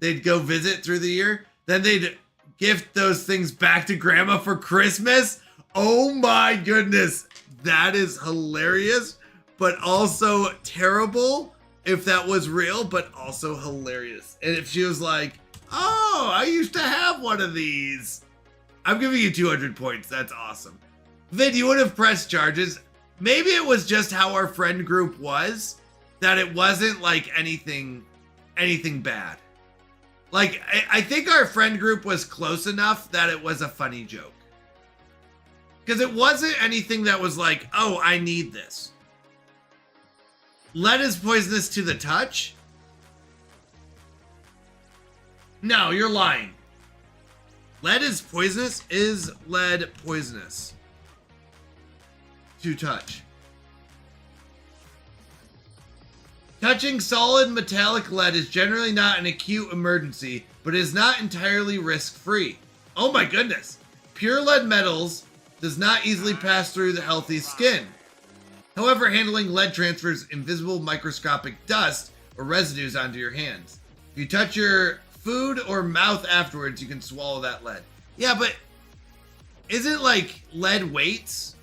they'd go visit through the year? Then they'd gift those things back to grandma for Christmas? Oh my goodness. That is hilarious, but also terrible if that was real, but also hilarious. And if she was like, oh, I used to have one of these. I'm giving you 200 points. That's awesome. Vid, you would have pressed charges. Maybe it was just how our friend group was, that it wasn't like anything bad. Like, I think our friend group was close enough that it was a funny joke. Because it wasn't anything that was like, oh, I need this. Lead is poisonous to the touch? No, you're lying. Lead is poisonous? Is lead poisonous to touch? Touching solid metallic lead is generally not an acute emergency, but is not entirely risk-free. Oh my goodness. Pure lead metals does not easily pass through the healthy skin. However, handling lead transfers invisible microscopic dust or residues onto your hands. If you touch your food or mouth afterwards, you can swallow that lead. Yeah, but isn't like lead weights?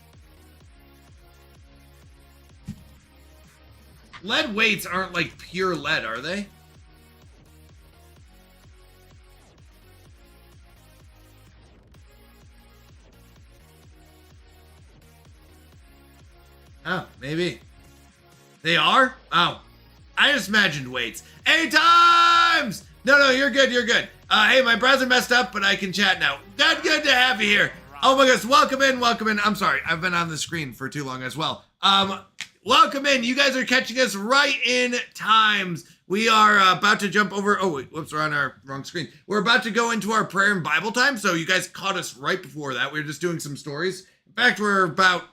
Lead weights aren't like pure lead, are they? Oh, maybe. They are? Oh. I just imagined weights. A-Times! No, you're good. Hey, my browser messed up, but I can chat now. Good to have you here. Oh my gosh, welcome in. I'm sorry, I've been on the screen for too long as well. Welcome in. You guys are catching us right in times. We are about to jump over. Oh, wait, whoops, we're on our wrong screen. We're about to go into our prayer and Bible time. So you guys caught us right before that. We were just doing some stories. In fact, we're about,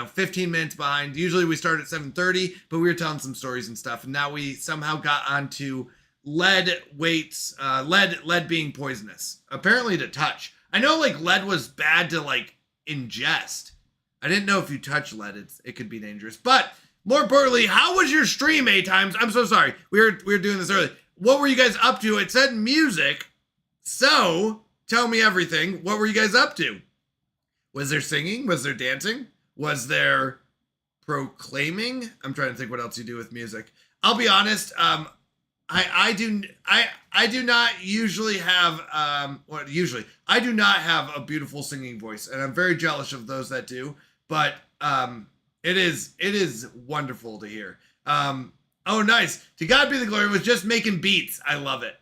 15 minutes behind. Usually we start at 7:30, but we were telling some stories and stuff. And now we somehow got onto lead weights, lead being poisonous. Apparently to touch. I know like lead was bad to like ingest. I didn't know if you touch lead, it could be dangerous. But more importantly, how was your stream, A-Times? I'm so sorry. We were doing this early. What were you guys up to? It said music. So tell me everything. What were you guys up to? Was there singing? Was there dancing? Was there proclaiming? I'm trying to think what else you do with music. I'll be honest. I do not usually have I do not have a beautiful singing voice, and I'm very jealous of those that do. But it is wonderful to hear. Oh, nice. To God be the glory. Was just making beats. I love it.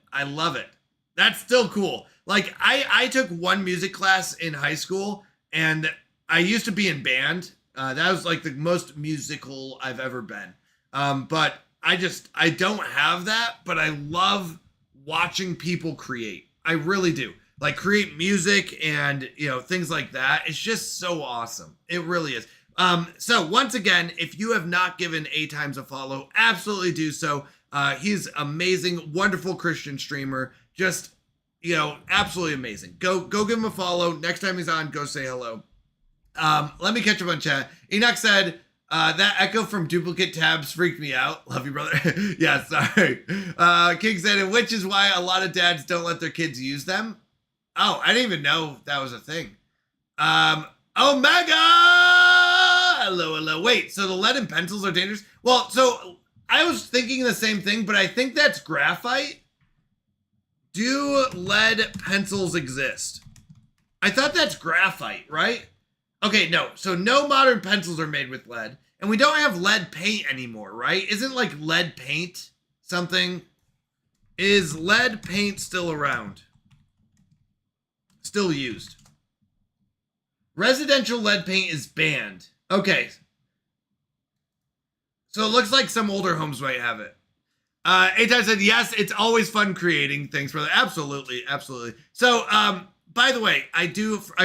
That's still cool. Like I took one music class in high school, and I used to be in band. That was like the most musical I've ever been. But I don't have that, but I love watching people create. I really do. Like create music and, things like that. It's just so awesome. It really is. So once again, if you have not given A-Times a follow, absolutely do so. He's amazing, wonderful Christian streamer. Just, absolutely amazing. Go give him a follow. Next time he's on, go say hello. Let me catch up on chat. Enoch said, that echo from duplicate tabs freaked me out. Love you, brother. Yeah, sorry. King said, which is why a lot of dads don't let their kids use them. Oh, I didn't even know that was a thing. Omega! Hello. Wait, so the lead in pencils are dangerous? Well, so I was thinking the same thing, but I think that's graphite. Do lead pencils exist? I thought that's graphite, right? Okay, no. So no modern pencils are made with lead. And we don't have lead paint anymore, right? Isn't like lead paint something? Is lead paint still around? Still used. Residential lead paint is banned. Okay. So it looks like some older homes might have it. A-Time said, yes, it's always fun creating things, brother. Absolutely. So, by the way, I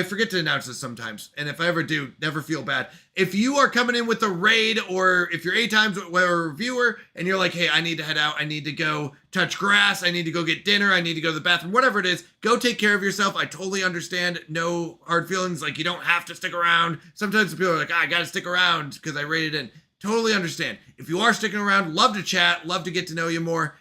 forget to announce this sometimes. And if I ever do, never feel bad. If you are coming in with a raid, or if you're A-Times or a reviewer and you're like, hey, I need to head out. I need to go touch grass. I need to go get dinner. I need to go to the bathroom, whatever it is, go take care of yourself. I totally understand. No hard feelings. Like, you don't have to stick around. Sometimes people are like, I got to stick around because I raided in. Totally understand. If you are sticking around, love to chat, love to get to know you more.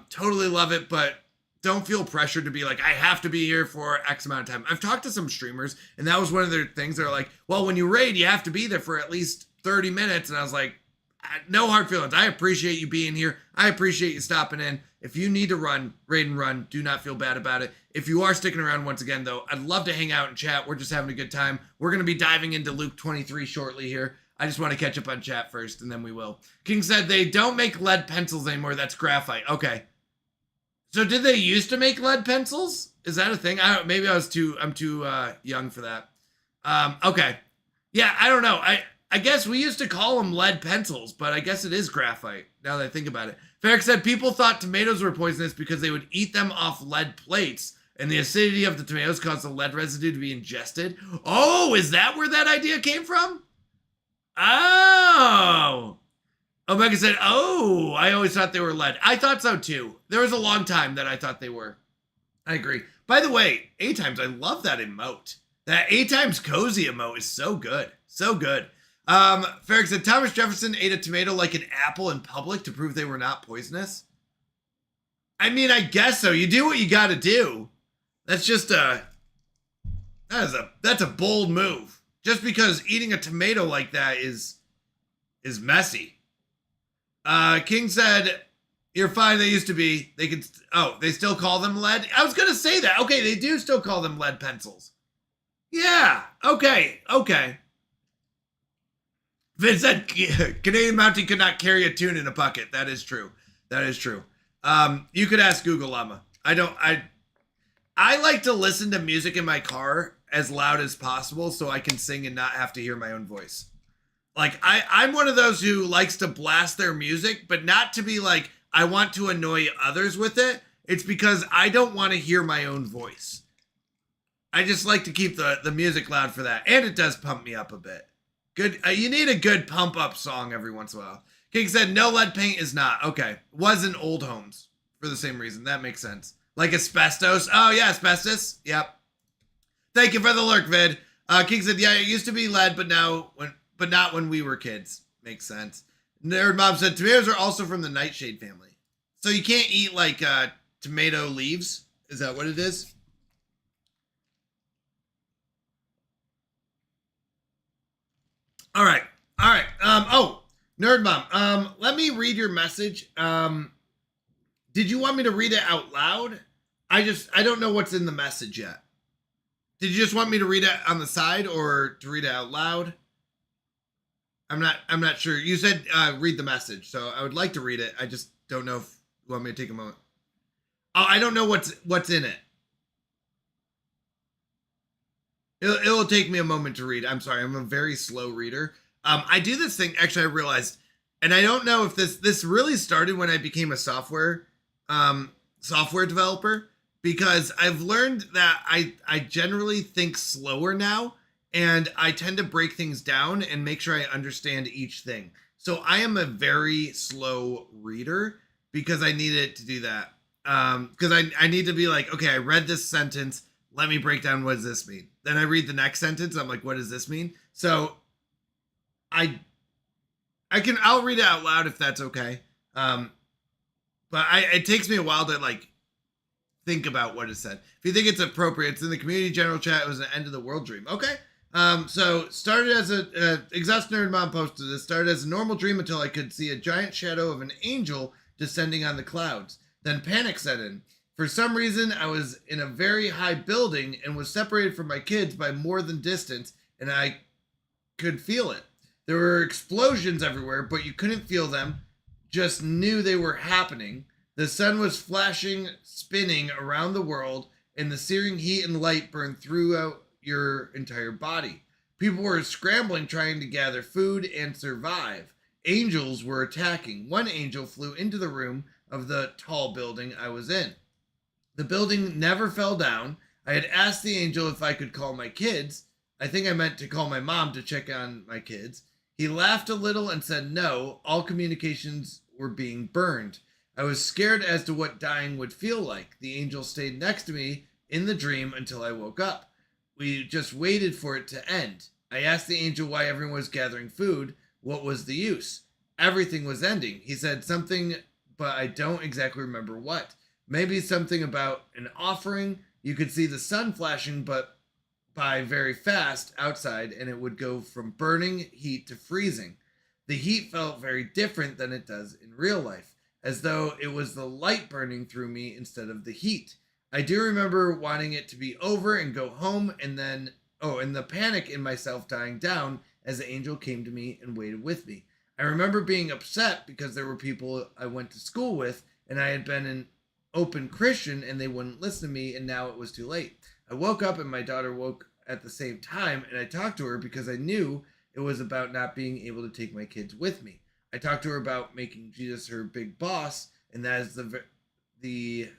Totally love it, but don't feel pressured to be like, I have to be here for X amount of time. I've talked to some streamers, and that was one of their things. They're like, well, when you raid, you have to be there for at least 30 minutes. And I was like, no hard feelings. I appreciate you being here. I appreciate you stopping in. If you need to run, raid and run, do not feel bad about it. If you are sticking around once again, though, I'd love to hang out and chat. We're just having a good time. We're going to be diving into Luke 23 shortly here. I just want to catch up on chat first, and then we will. King said they don't make lead pencils anymore. That's graphite. Okay. So did they used to make lead pencils? Is that a thing? Maybe I'm too young for that. Okay. Yeah, I don't know. I guess we used to call them lead pencils, but I guess it is graphite now that I think about it. Ferric said people thought tomatoes were poisonous because they would eat them off lead plates, and the acidity of the tomatoes caused the lead residue to be ingested. Oh, is that where that idea came from? Oh. Omega said, oh, I always thought they were lead. I thought so too. There was a long time that I thought they were. I agree. By the way, A-Times, I love that emote. That A-Times cozy emote is so good. So good. Ferric said, Thomas Jefferson ate a tomato like an apple in public to prove they were not poisonous. I mean, I guess so. You do what you got to do. That's just that's a bold move. Just because eating a tomato like that is messy. King said, you're fine. They used to be. They still call them lead? I was going to say that. Okay, they do still call them lead pencils. Yeah, okay. Vince said, Canadian Mountie could not carry a tune in a bucket. That is true. You could ask Google Llama. I like to listen to music in my car as loud as possible so I can sing and not have to hear my own voice. Like, I'm one of those who likes to blast their music, but not to be like, I want to annoy others with it. It's because I don't want to hear my own voice. I just like to keep the music loud for that. And it does pump me up a bit. Good. You need a good pump up song every once in a while. King said, no, lead paint is not. Okay. Was in old homes for the same reason. That makes sense. Like asbestos. Oh, yeah, asbestos. Yep. Thank you for the lurk, Vid. King said, yeah, it used to be lead, but not when we were kids. Makes sense. Nerd Mom said, tomatoes are also from the nightshade family. So you can't eat, like, tomato leaves? Is that what it is? All right. Nerd Mom, let me read your message. Did you want me to read it out loud? I don't know what's in the message yet. Did you just want me to read it on the side or to read it out loud? I'm not sure. You said read the message, so I would like to read it. I just don't know if you want me to take a moment. Oh, I don't know what's in it. It'll take me a moment to read. I'm sorry. I'm a very slow reader. I do this thing. Actually, I realized, and I don't know if this really started when I became a software developer, because I've learned that I generally think slower now, and I tend to break things down and make sure I understand each thing. So I am a very slow reader because I need it to do that. Because I need to be like, okay, I read this sentence. Let me break down, what does this mean? Then I read the next sentence. I'm like, what does this mean? So I'll read it out loud if that's okay. But it takes me a while to like think about what is said. If you think it's appropriate, it's in the community general chat. It was an end of the world dream. Okay. So started as Exhaust Nerd Mom posted this. Started as a normal dream until I could see a giant shadow of an angel descending on the clouds. Then panic set in. For some reason, I was in a very high building and was separated from my kids by more than distance, and I could feel it. There were explosions everywhere, but you couldn't feel them, just knew they were happening. The sun was flashing, spinning around the world, and the searing heat and light burned throughout your entire body. People were scrambling, trying to gather food and survive. Angels were attacking. One angel flew into the room of the tall building I was in. The building never fell down. I had asked the angel if I could call my kids. I think I meant to call my mom to check on my kids. He laughed a little and said no, all communications were being burned. I was scared as to what dying would feel like. The angel stayed next to me in the dream until I woke up. We just waited for it to end. I asked the angel why everyone was gathering food. What was the use? Everything was ending. He said something, but I don't exactly remember what. Maybe something about an offering. You could see the sun flashing, but by very fast outside, and it would go from burning heat to freezing. The heat felt very different than it does in real life, as though it was the light burning through me instead of the heat. I do remember wanting it to be over and go home, and then, and the panic in myself dying down as the angel came to me and waited with me. I remember being upset because there were people I went to school with, and I had been an open Christian, and they wouldn't listen to me, and now it was too late. I woke up, and my daughter woke at the same time, and I talked to her because I knew it was about not being able to take my kids with me. I talked to her about making Jesus her big boss, and that is the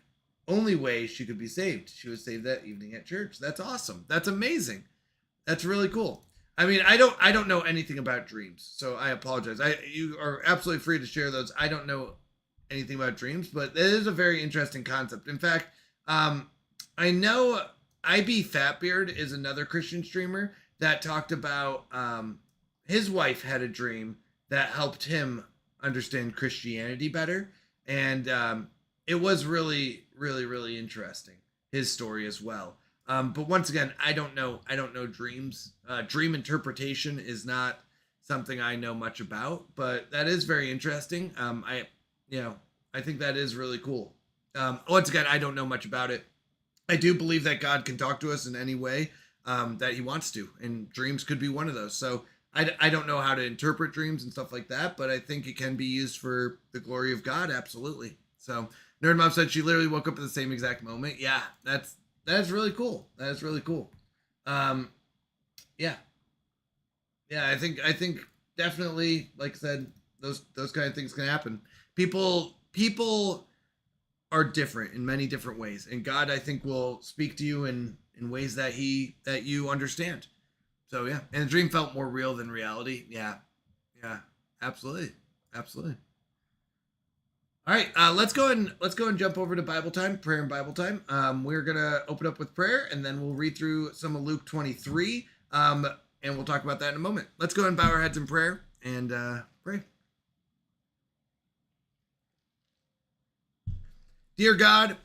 only way she could be saved. She was saved that evening at church. That's awesome. That's amazing. That's really cool. I mean, I don't know anything about dreams, so I apologize. You are absolutely free to share those. I don't know anything about dreams, but it is a very interesting concept. In fact, I know IB Fatbeard is another Christian streamer that talked about his wife had a dream that helped him understand Christianity better, and it was really, really, really interesting, his story as well. But once again, I don't know dreams. Dream interpretation is not something I know much about, but that is very interesting. I think that is really cool. Once again, I don't know much about it. I do believe that God can talk to us in any way that he wants to, and dreams could be one of those. So I don't know how to interpret dreams and stuff like that, but I think it can be used for the glory of God. Absolutely. So Nerd Mom said she literally woke up at the same exact moment. Yeah, that's really cool. That is really cool. Yeah, I think definitely, like I said, those kind of things can happen. People are different in many different ways, and God, I think, will speak to you in ways that you understand. So yeah, and the dream felt more real than reality. Yeah, absolutely. All right, let's go and jump over to Bible time, prayer and Bible time. We're gonna open up with prayer, and then we'll read through some of Luke 23, and we'll talk about that in a moment. Let's go ahead and bow our heads in prayer and pray. Dear God,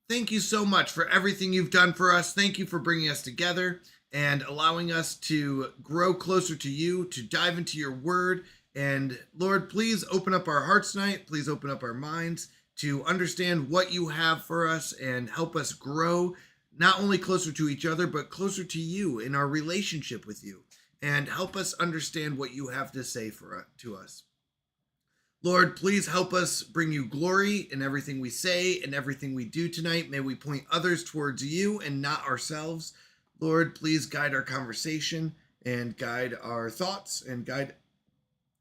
thank you so much for everything you've done for us. Thank you for bringing us together and allowing us to grow closer to you, to dive into your word. And Lord, please open up our hearts tonight. Please open up our minds to understand what you have for us and help us grow not only closer to each other, but closer to you in our relationship with you, and help us understand what you have to say to us. Lord, please help us bring you glory in everything we say and everything we do tonight. May we point others towards you and not ourselves. Lord, please guide our conversation and guide our thoughts and guide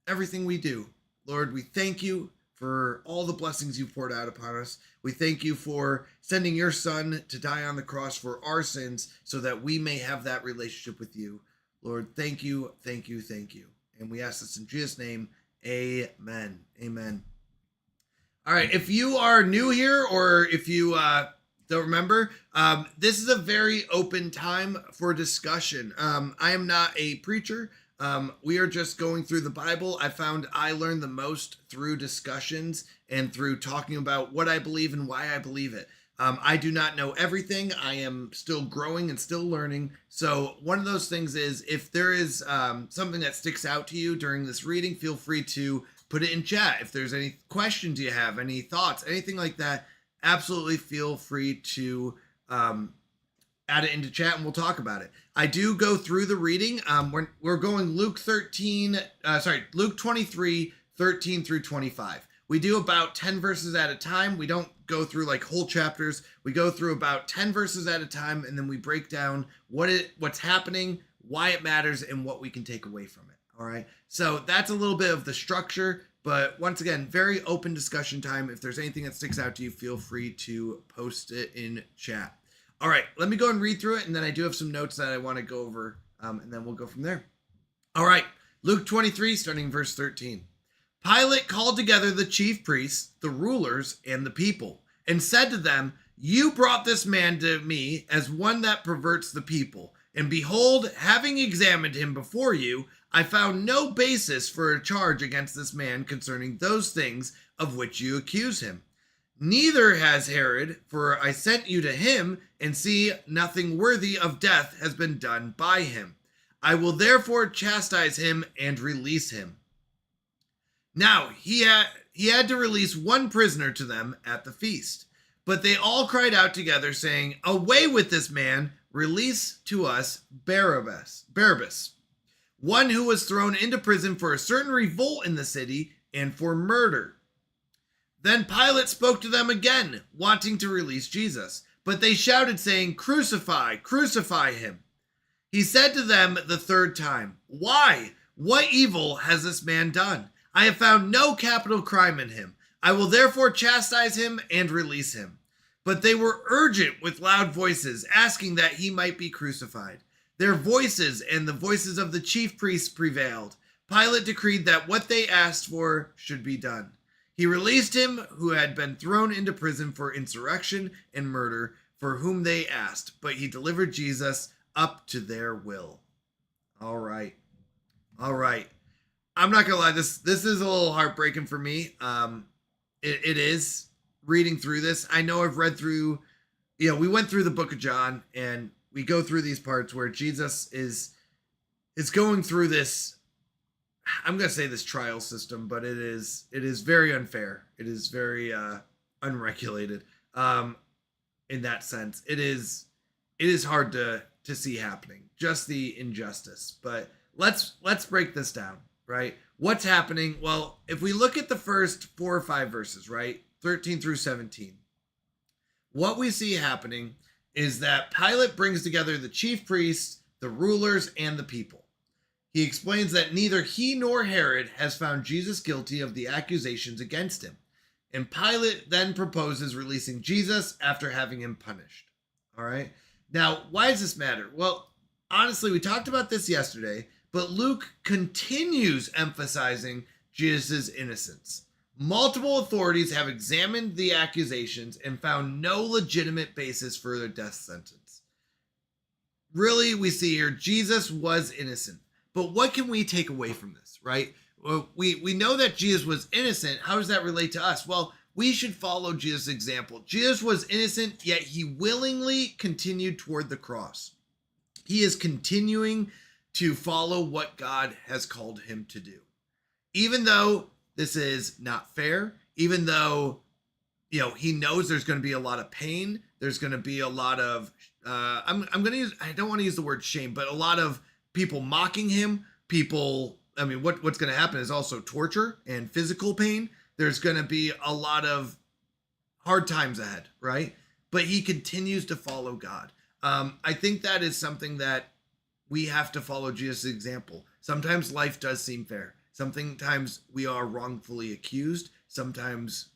everything we do. Lord, we thank you for all the blessings you've poured out upon us. We thank you for sending your son to die on the cross for our sins so that we may have that relationship with you. Lord, thank you. And we ask this in Jesus' name. Amen. All right. If you are new here, or if you don't remember, this is a very open time for discussion. I am not a preacher. We are just going through the Bible. I found I learned the most through discussions and through talking about what I believe and why I believe it. I do not know everything. I am still growing and still learning. So one of those things is if there is something that sticks out to you during this reading, feel free to put it in chat. If there's any questions you have, any thoughts, anything like that, absolutely feel free to add it into chat and we'll talk about it. I do go through the reading. We're going Luke 23, 13 through 25. We do about 10 verses at a time. We don't go through like whole chapters. We go through about 10 verses at a time, and then we break down what's happening, why it matters, and what we can take away from it. All right. So that's a little bit of the structure, but once again, very open discussion time. If there's anything that sticks out to you, feel free to post it in chat. All right, let me go and read through it, and then I do have some notes that I want to go over, and then we'll go from there. All right, Luke 23, starting verse 13. Pilate called together the chief priests, the rulers, and the people, and said to them, "You brought this man to me as one that perverts the people. And behold, having examined him before you, I found no basis for a charge against this man concerning those things of which you accuse him. Neither has Herod, for I sent you to him, and see, nothing worthy of death has been done by him. I will therefore chastise him and release him." Now he had to release one prisoner to them at the feast. But they all cried out together, saying, "Away with this man, release to us Barabbas, one who was thrown into prison for a certain revolt in the city and for murder." Then Pilate spoke to them again, wanting to release Jesus. But they shouted, saying, "Crucify, crucify him." He said to them the third time, "Why? What evil has this man done? I have found no capital crime in him. I will therefore chastise him and release him." But they were urgent with loud voices, asking that he might be crucified. Their voices and the voices of the chief priests prevailed. Pilate decreed that what they asked for should be done. He released him who had been thrown into prison for insurrection and murder, for whom they asked, but he delivered Jesus up to their will. All right. I'm not gonna lie, this is a little heartbreaking for me. It is reading through this. I know I've read through, we went through the book of John, and we go through these parts where Jesus is going through this, I'm going to say this trial system, but it is very unfair. It is very unregulated in that sense. It is hard to see happening, just the injustice. But let's break this down, right? What's happening? Well, if we look at the first 4 or 5 verses, right? 13 through 17. What we see happening is that Pilate brings together the chief priests, the rulers, and the people. He explains that neither he nor Herod has found Jesus guilty of the accusations against him. And Pilate then proposes releasing Jesus after having him punished. All right. Now, why does this matter? Well, honestly, we talked about this yesterday, but Luke continues emphasizing Jesus' innocence. Multiple authorities have examined the accusations and found no legitimate basis for their death sentence. Really, we see here, Jesus was innocent. But what can we take away from this, right? Well, we know that Jesus was innocent. How does that relate to us? Well, we should follow Jesus' example. Jesus was innocent, yet he willingly continued toward the cross. He is continuing to follow what God has called him to do. Even though this is not fair, even though, he knows there's going to be a lot of pain, there's going to be a lot of, I don't want to use the word shame, but a lot of people mocking him, what's going to happen is also torture and physical pain. There's going to be a lot of hard times ahead, right? But he continues to follow God. I think that is something that we have to follow Jesus' example. Sometimes life does seem fair. Sometimes we are wrongfully accused. Sometimes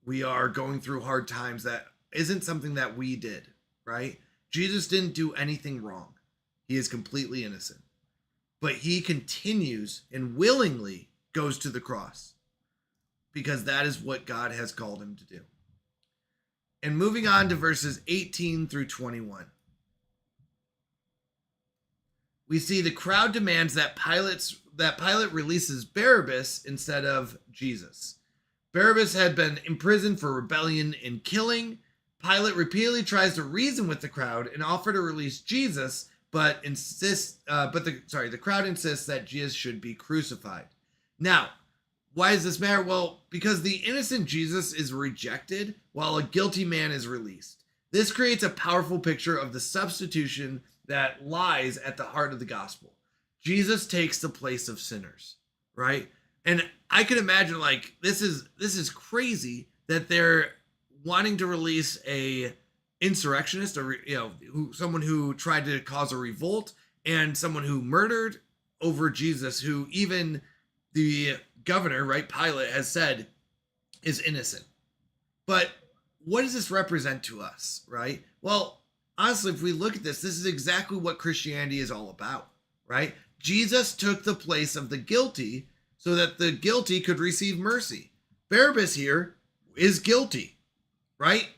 we are going through hard times that isn't something that we did, right? Jesus didn't do anything wrong. He is completely innocent. But he continues and willingly goes to the cross because that is what God has called him to do. And moving on to verses 18 through 21. We see the crowd demands that Pilate releases Barabbas instead of Jesus. Barabbas had been imprisoned for rebellion and killing. Pilate repeatedly tries to reason with the crowd and offer to release Jesus, but the crowd insists that Jesus should be crucified. Now, why does this matter? Well, because the innocent Jesus is rejected while a guilty man is released. This creates a powerful picture of the substitution that lies at the heart of the gospel. Jesus takes the place of sinners, right? And I can imagine, like, this is crazy that they're wanting to release a insurrectionist, or someone who tried to cause a revolt, and someone who murdered, over Jesus, who even the governor, right, Pilate, has said is innocent. But what does this represent to us, right? Well, honestly, if we look at this is exactly what Christianity is all about, right? Jesus took the place of the guilty so that the guilty could receive mercy. Barabbas here is guilty, right?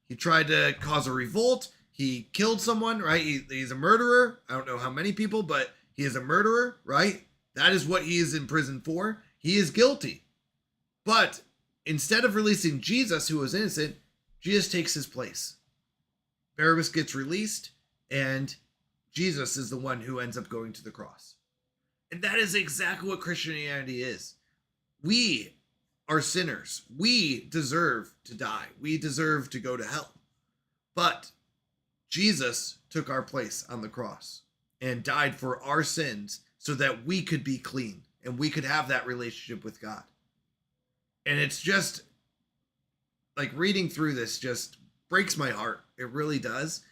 He tried to cause a revolt. He killed someone, right? He's a murderer. I don't know how many people, but he is a murderer, right? That is what he is in prison for. He is guilty. But instead of releasing Jesus, who was innocent, Jesus takes his place. Barabbas gets released, and Jesus is the one who ends up going to the cross. And that is exactly what Christianity is. We are sinners. We deserve to die. We deserve to go to hell. But Jesus took our place on the cross and died for our sins so that we could be clean and we could have that relationship with God. And it's just like, reading through this just breaks my heart. It really does.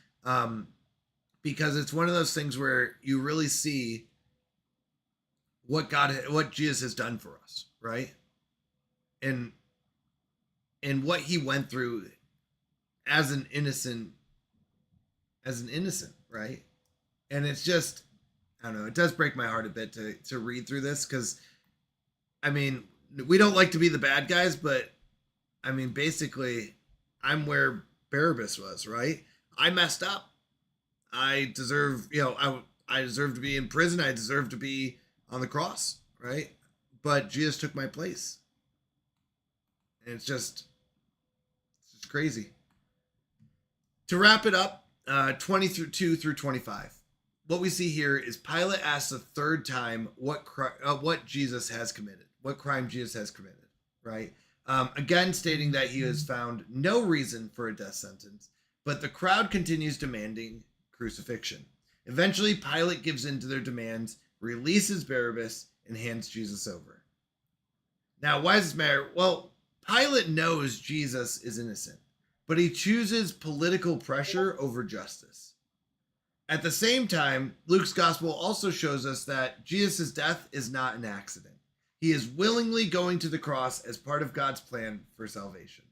Because it's one of those things where you really see what Jesus has done for us, right? And what he went through as an innocent, right? And it's just, I don't know, it does break my heart a bit to read through this, because, I mean, we don't like to be the bad guys, but, I mean, basically, I'm where Barabbas was, right? I messed up. I deserve, I deserve to be in prison. I deserve to be on the cross, right? But Jesus took my place. And it's just crazy. To wrap it up, 22 through 25. What we see here is Pilate asks a third time what Jesus has committed, what crime Jesus has committed, right? Again, stating that he has found no reason for a death sentence, but the crowd continues demanding crucifixion. Eventually, Pilate gives in to their demands, releases Barabbas, and hands Jesus over. Now, why does this matter? Well, Pilate knows Jesus is innocent, but he chooses political pressure over justice. At the same time, Luke's gospel also shows us that Jesus' death is not an accident. He is willingly going to the cross as part of God's plan for salvation.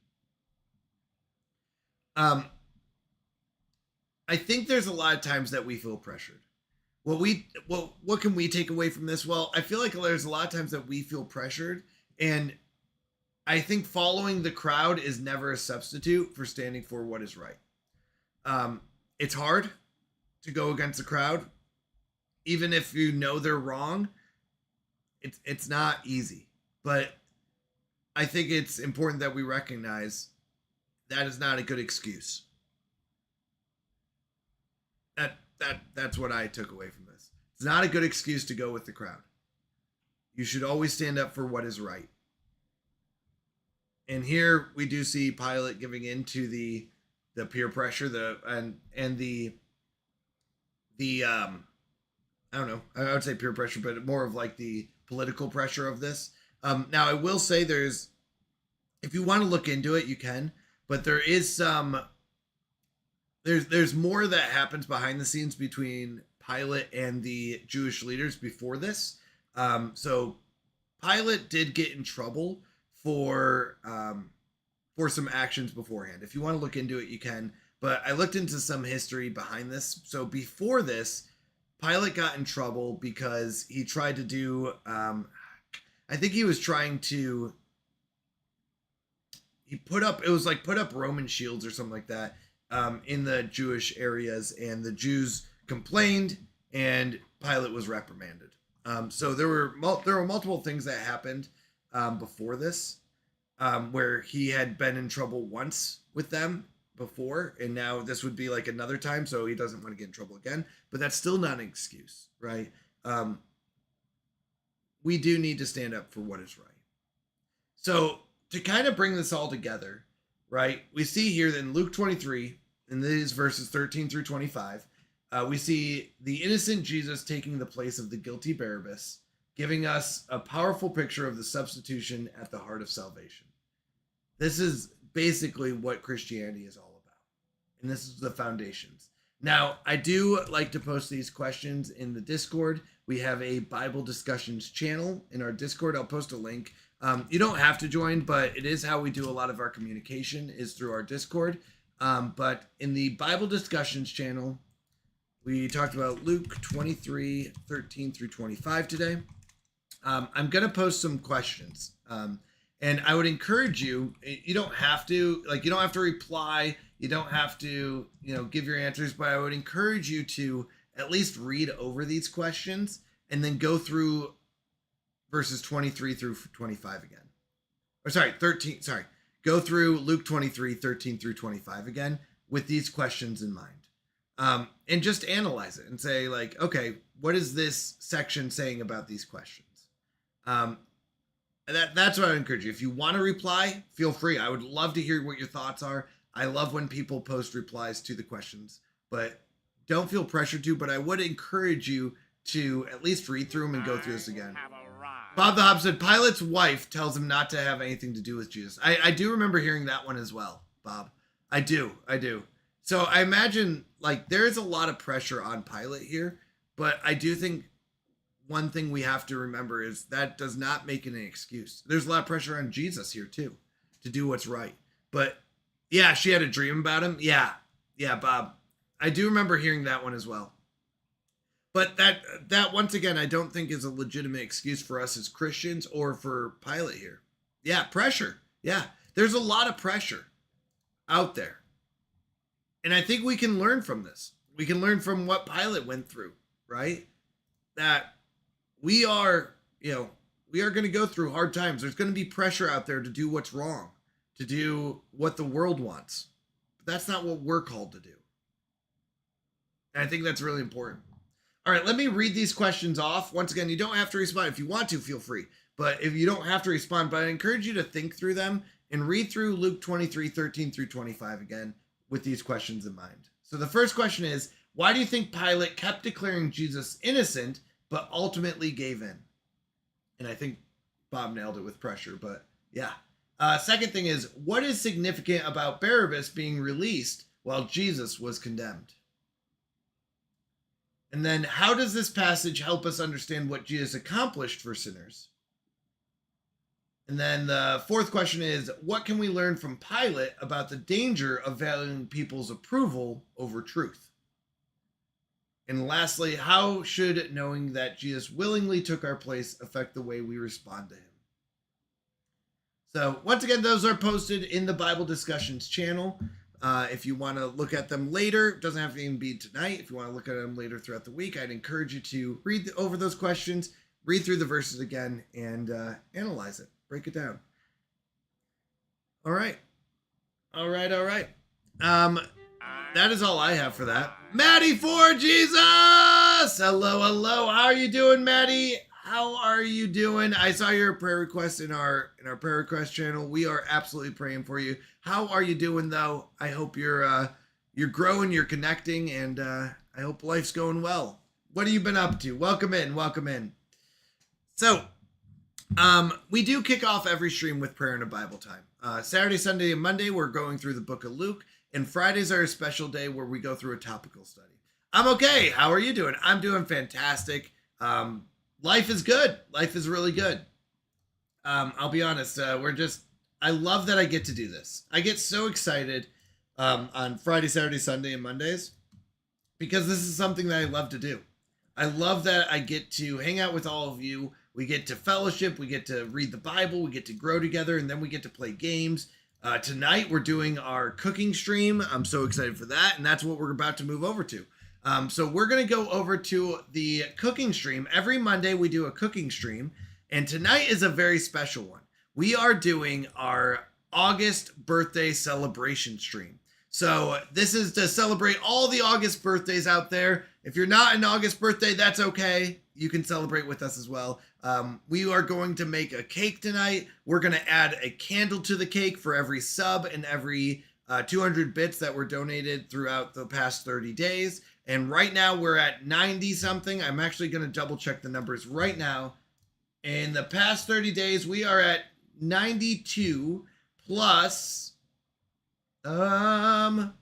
I think there's a lot of times that we feel pressured. What can we take away from this? Well, I feel like there's a lot of times that we feel pressured, and I think following the crowd is never a substitute for standing for what is right. It's hard to go against the crowd, even if you know they're wrong. It's not easy, but I think it's important that we recognize that is not a good excuse. That's what I took away from this. It's not a good excuse to go with the crowd. You should always stand up for what is right. And here we do see Pilate giving in to the peer pressure, and the I don't know, I would say peer pressure, but more of like the political pressure of this. Now I will say if you want to look into it, you can, but there is there's more that happens behind the scenes between Pilate and the Jewish leaders before this. So Pilate did get in trouble for some actions beforehand. If you want to look into it, you can. But I looked into some history behind this. So before this, Pilate got in trouble because he tried to do, I think he was trying to, put up Roman shields or something like that in the Jewish areas, and the Jews complained, and Pilate was reprimanded. So there were multiple things that happened before this, where he had been in trouble once with them before, and now this would be like another time, so he doesn't want to get in trouble again. But that's still not an excuse, right? We do need to stand up for what is right. So to kind of bring this all together, right? We see here that in Luke 23, in these verses 13 through 25, we see the innocent Jesus taking the place of the guilty Barabbas, giving us a powerful picture of the substitution at the heart of salvation. This is basically what Christianity is all about. And this is the foundations. Now, I do like to post these questions in the Discord. We have a Bible discussions channel in our Discord. I'll post a link. You don't have to join, but it is how we do a lot of our communication is through our Discord. But in the Bible discussions channel, we talked about Luke 23, 13 through 25 today. I'm going to post some questions. And I would encourage you, you don't have to reply. You don't have to, give your answers, but I would encourage you to at least read over these questions and then go through verses 23 through 25 again. Go through Luke 23, 13 through 25 again with these questions in mind. And just analyze it and say like, okay, what is this section saying about these questions? That's what I encourage you. If you want to reply, feel free. I would love to hear what your thoughts are. I love when people post replies to the questions, but don't feel pressured to, but I would encourage you to at least read through them and go through this again. Bob the Hob said, Pilate's wife tells him not to have anything to do with Jesus. I do remember hearing that one as well, Bob. I do. So I imagine like there is a lot of pressure on Pilate here, but I do think one thing we have to remember is that does not make it an excuse. There's a lot of pressure on Jesus here too, to do what's right. But yeah, she had a dream about him. Yeah, Bob. I do remember hearing that one as well. But that once again, I don't think is a legitimate excuse for us as Christians or for Pilate here. Yeah, pressure. Yeah, there's a lot of pressure out there. And I think we can learn from this. We can learn from what Pilate went through, right? That we are going to go through hard times. There's going to be pressure out there to do what's wrong, to do what the world wants. But that's not what we're called to do. And I think that's really important. All right, let me read these questions off. Once again, you don't have to respond. If you want to, feel free. But if you don't have to respond, but I encourage you to think through them and read through Luke 23, 13 through 25 again with these questions in mind. So the first question is, why do you think Pilate kept declaring Jesus innocent, but ultimately gave in? And I think Bob nailed it with pressure, but yeah. Second thing is, what is significant about Barabbas being released while Jesus was condemned? And then how does this passage help us understand what Jesus accomplished for sinners? And then the fourth question is, what can we learn from Pilate about the danger of valuing people's approval over truth? And lastly, how should knowing that Jesus willingly took our place affect the way we respond to him? So once again, those are posted in the Bible Discussions channel. If you want to look at them later, it doesn't have to even be tonight. If you want to look at them later throughout the week, I'd encourage you to read over those questions, read through the verses again, and analyze it. Break it down. All right. That is all I have for that. Maddie for Jesus! Hello. How are you doing, Maddie? How are you doing? I saw your prayer request in our prayer request channel. We are absolutely praying for you. How are you doing, though? I hope you're growing, you're connecting, and I hope life's going well. What have you been up to? Welcome in. So, we do kick off every stream with prayer and a Bible time. Saturday, Sunday, and Monday, we're going through the book of Luke, and Fridays are a special day where we go through a topical study. I'm okay. How are you doing? I'm doing fantastic. Life is good. Life is really good. I'll be honest. I love that I get to do this. I get so excited on Friday, Saturday, Sunday, and Mondays because this is something that I love to do. I love that I get to hang out with all of you. We get to fellowship. We get to read the Bible. We get to grow together, and then we get to play games. Tonight, we're doing our cooking stream. I'm so excited for that, and that's what we're about to move over to. So we're going to go over to the cooking stream. Every Monday, we do a cooking stream, and tonight is a very special one. We are doing our August birthday celebration stream. So this is to celebrate all the August birthdays out there. If you're not an August birthday, that's okay. You can celebrate with us as well. We are going to make a cake tonight. We're going to add a candle to the cake for every sub and every 200 bits that were donated throughout the past 30 days. And right now we're at 90 something. I'm actually going to double check the numbers right now. In the past 30 days, we are at 92 plus 21.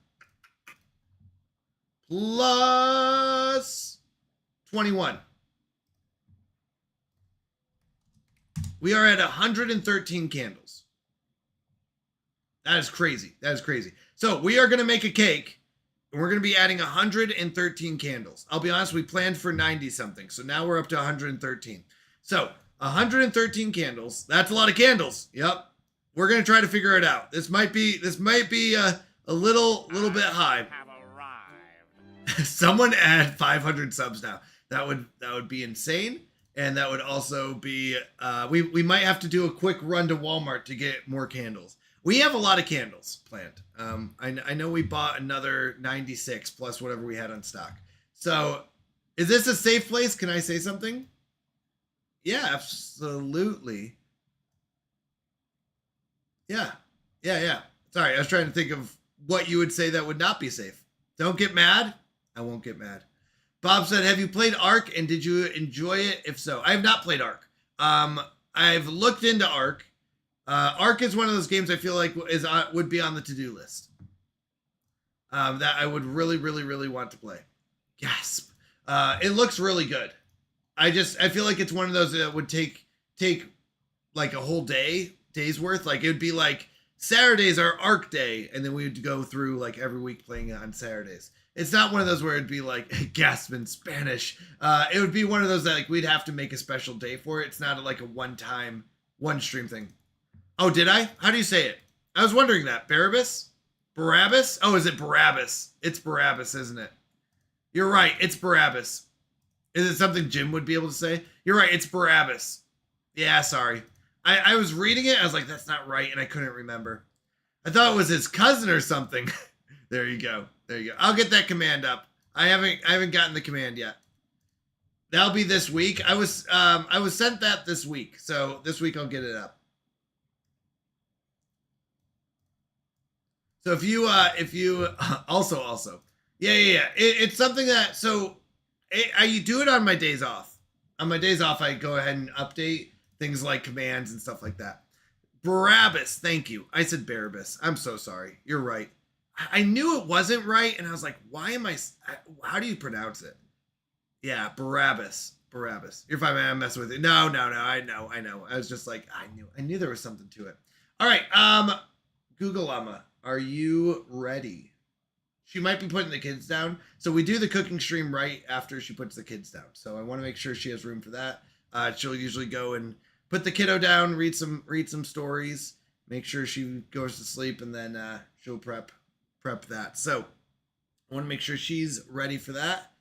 We are at 113 candles. That is crazy. That is crazy. So we are going to make a cake, and we're going to be adding 113 candles. I'll be honest, we planned for 90 something. So now we're up to 113. So 113 candles. That's a lot of candles. Yep. We're going to try to figure it out. This might be a little bit high. Someone add 500 subs now. That would be insane. And that would also be, we might have to do a quick run to Walmart to get more candles. We have a lot of candles planned. I know we bought another 96 plus whatever we had on stock. So is this a safe place? Can I say something? Yeah, absolutely. Yeah. Sorry, I was trying to think of what you would say that would not be safe. Don't get mad. I won't get mad. Bob said, have you played Ark and did you enjoy it? If so, I have not played Ark. I've looked into Ark. Ark is one of those games I feel like would be on the to-do list. That I would really, really, really want to play. Gasp. It looks really good. I feel like it's one of those that would take like a whole day's worth. Like it would be like Saturdays are Ark day, and then we would go through like every week playing it on Saturdays. It's not one of those where it'd be like gasp in Spanish. It would be one of those that like we'd have to make a special day for it. It's not like a one stream thing. Oh, did I? How do you say it? I was wondering that. Barabbas? Barabbas? Oh, is it Barabbas? It's Barabbas, isn't it? You're right. It's Barabbas. Is it something Jim would be able to say? You're right. It's Barabbas. Yeah, sorry. I was reading it. I was like, that's not right. And I couldn't remember. I thought it was his cousin or something. There you go. There you go. I'll get that command up. I haven't gotten the command yet. That'll be this week. I was sent that this week. So this week I'll get it up. So if you also, yeah. It's something that, I do it on my days off. On my days off, I go ahead and update things like commands and stuff like that. Barabbas, thank you. I said Barabbas. I'm so sorry. You're right. I knew it wasn't right, and I was like, how do you pronounce it? Yeah, Barabbas. You're fine, man. I'm messing with you. No, I know. I was just like, I knew there was something to it. All right, Google Llama, are you ready? She might be putting the kids down. So we do the cooking stream right after she puts the kids down. So I want to make sure she has room for that. She'll usually go and put the kiddo down, read some stories, make sure she goes to sleep, and then she'll prep that. So I want to make sure she's ready for that.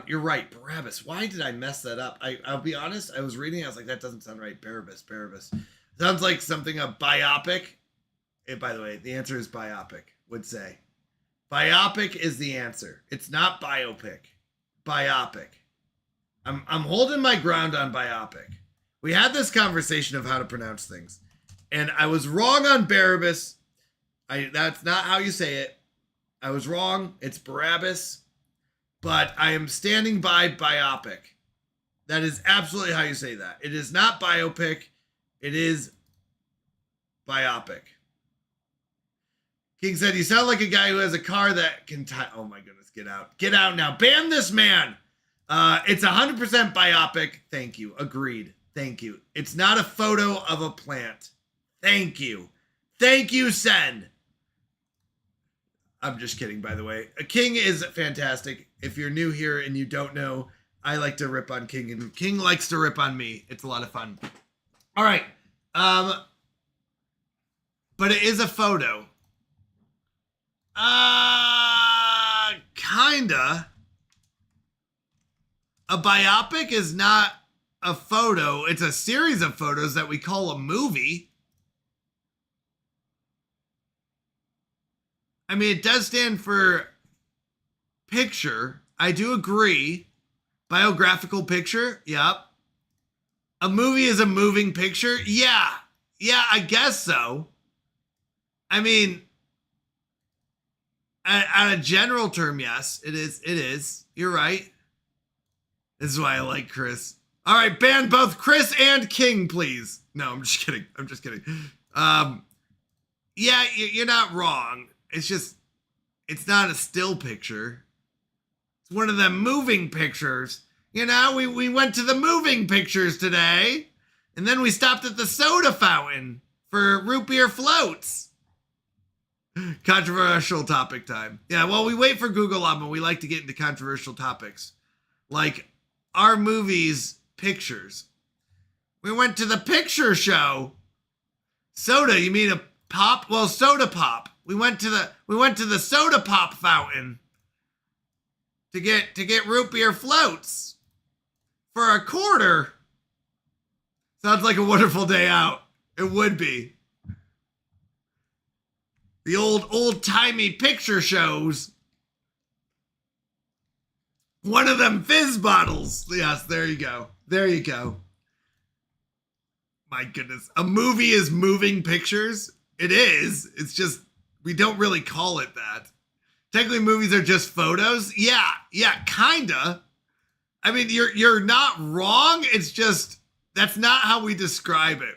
You're right, Barabbas. Why did I mess that up? I'll be honest. I was reading. I was like, that doesn't sound right. Barabbas. Sounds like something a biopic. By the way, the answer is biopic. Would say. Biopic is the answer. It's not biopic. Biopic. I'm holding my ground on biopic. We had this conversation of how to pronounce things, and I was wrong on Barabbas. That's not how you say it. I was wrong. It's Barabbas, but I am standing by biopic. That is absolutely how you say that. It is not biopic. It is biopic. King said, you sound like a guy who has a car that can tie. Oh my goodness, get out. Get out now. Ban this man. It's 100% biopic. Thank you. Agreed. Thank you. It's not a photo of a plant. Thank you. Thank you, Sen. I'm just kidding, by the way. King is fantastic. If you're new here and you don't know, I like to rip on King, and King likes to rip on me. It's a lot of fun. All right. But it is a photo. Kinda. A biopic is not a photo. It's a series of photos that we call a movie. I mean, it does stand for picture. I do agree. Biographical picture. Yep. A movie is a moving picture. Yeah. Yeah, I guess so. I mean, on a general term, yes, it is. It is. You're right. This is why I like Chris. All right, ban both Chris and King, please. No, I'm just kidding. I'm just kidding. Yeah, you're not wrong. It's just, it's not a still picture. It's one of them moving pictures. You know, we went to the moving pictures today, and then we stopped at the soda fountain for root beer floats. Controversial topic time. Yeah, well, we wait for Google Llama. We like to get into controversial topics. Like, our movies pictures. We went to the picture show. Soda, you mean a pop? Well, soda pop. We went to the soda pop fountain to get root beer floats for a quarter. Sounds like a wonderful day out. It would be. The old-timey picture shows. One of them fizz bottles. Yes, there you go. There you go. My goodness. A movie is moving pictures? It is. It's just, we don't really call it that. Technically, movies are just photos. Yeah, kinda. I mean, you're not wrong. It's just, that's not how we describe it.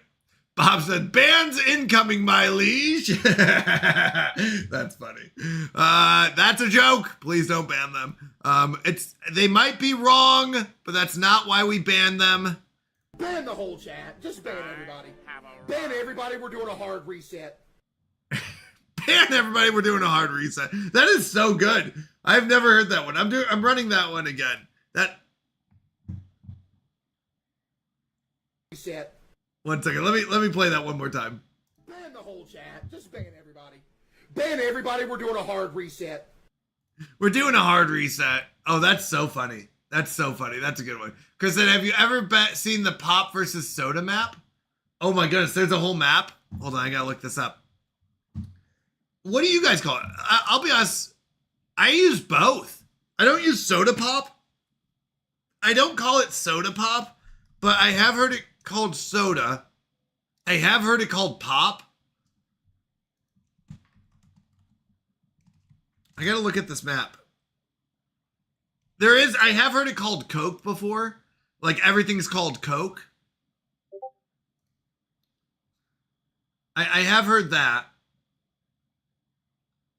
Bob said, "Bands incoming, my liege." That's funny. That's a joke. Please don't ban them. They might be wrong, but that's not why we ban them. Ban the whole chat. Just ban everybody. Ban everybody. We're doing a hard reset. Ban everybody. We're doing a hard reset. That is so good. I've never heard that one. I'm running that one again. Reset. 1 second. Let me play that one more time. Ban the whole chat. Just ban everybody. Ban everybody. We're doing a hard reset. We're doing a hard reset. Oh, that's so funny. That's so funny. That's a good one. Chris said, have you ever seen the pop versus soda map? Oh my goodness, there's a whole map. Hold on, I gotta look this up. What do you guys call it? I'll be honest, I use both. I don't use soda pop. I don't call it soda pop, but I have heard it called soda. I have heard it called pop. I gotta look at this map. I have heard it called Coke before. Like everything's called Coke. I have heard that.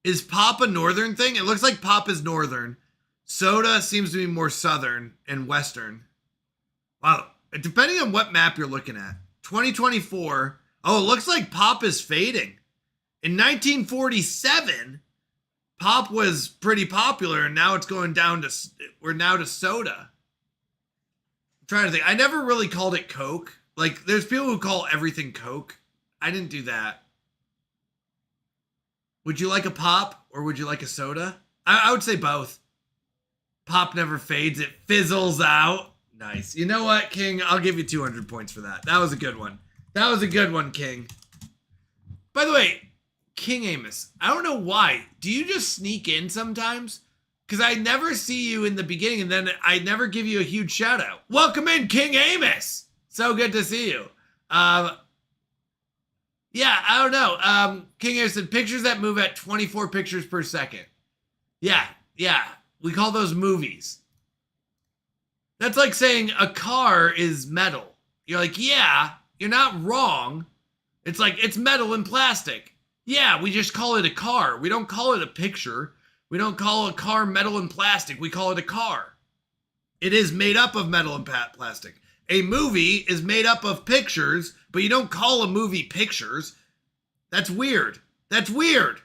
Is pop a northern thing? It looks like pop is northern. Soda seems to be more southern and western. Wow. Depending on what map you're looking at. 2024. Oh, it looks like pop is fading. In 1947, pop was pretty popular, and now it's going down to, we're now to soda. I'm trying to think. I never really called it Coke. Like, there's people who call everything Coke. I didn't do that. Would you like a pop, or would you like a soda? I would say both. Pop never fades. It fizzles out. Nice. You know what, King? I'll give you 200 points for that. That was a good one. That was a good one, King. By the way, King Amos, I don't know why. Do you just sneak in sometimes? Because I never see you in the beginning, and then I never give you a huge shout out. Welcome in, King Amos. So good to see you. Yeah, I don't know. King Amos said pictures that move at 24 pictures per second. Yeah. We call those movies. That's like saying a car is metal. You're like, yeah, you're not wrong. It's like, it's metal and plastic. Yeah, we just call it a car. We don't call it a picture. We don't call a car metal and plastic. We call it a car. It is made up of metal and plastic. A movie is made up of pictures, but you don't call a movie pictures. That's weird. That's weird.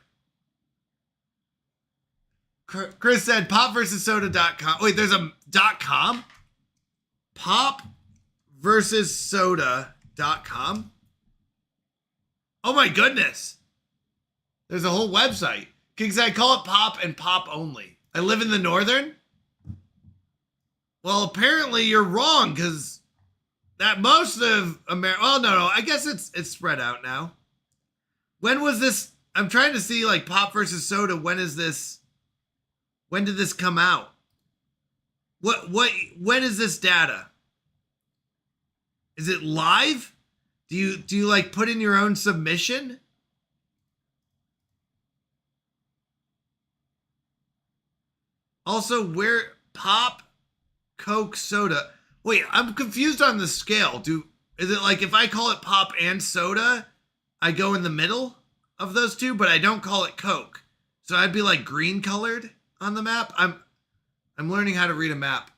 Chris said popversussoda.com. Wait, there's a .com? Popversussoda.com? Oh my goodness. There's a whole website. Because I call it pop and pop only. I live in the northern? Well, apparently you're wrong, because that most of America... Well, no. I guess it's spread out now. When was this I'm trying to see like pop versus soda. When did this come out? When is this data? Is it live? Do you like put in your own submission? Also, where pop, Coke, soda. Wait, I'm confused on the scale. Is it like if I call it pop and soda, I go in the middle of those two, but I don't call it Coke. So I'd be like green colored on the map. I'm learning how to read a map.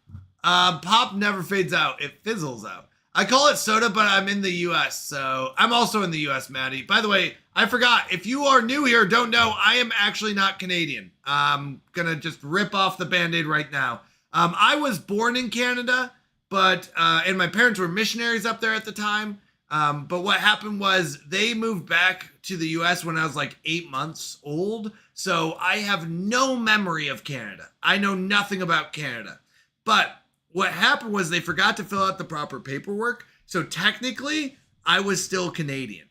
Pop never fades out. It fizzles out. I call it soda, but I'm in the US, so I'm also in the US, Maddie. By the way, I forgot. If you are new here, don't know, I am actually not Canadian. I'm gonna just rip off the Band-Aid right now. I was born in Canada, but and my parents were missionaries up there at the time. But what happened was they moved back to the US when I was like 8 months old. So I have no memory of Canada. I know nothing about Canada. But what happened was they forgot to fill out the proper paperwork. So technically, I was still Canadian.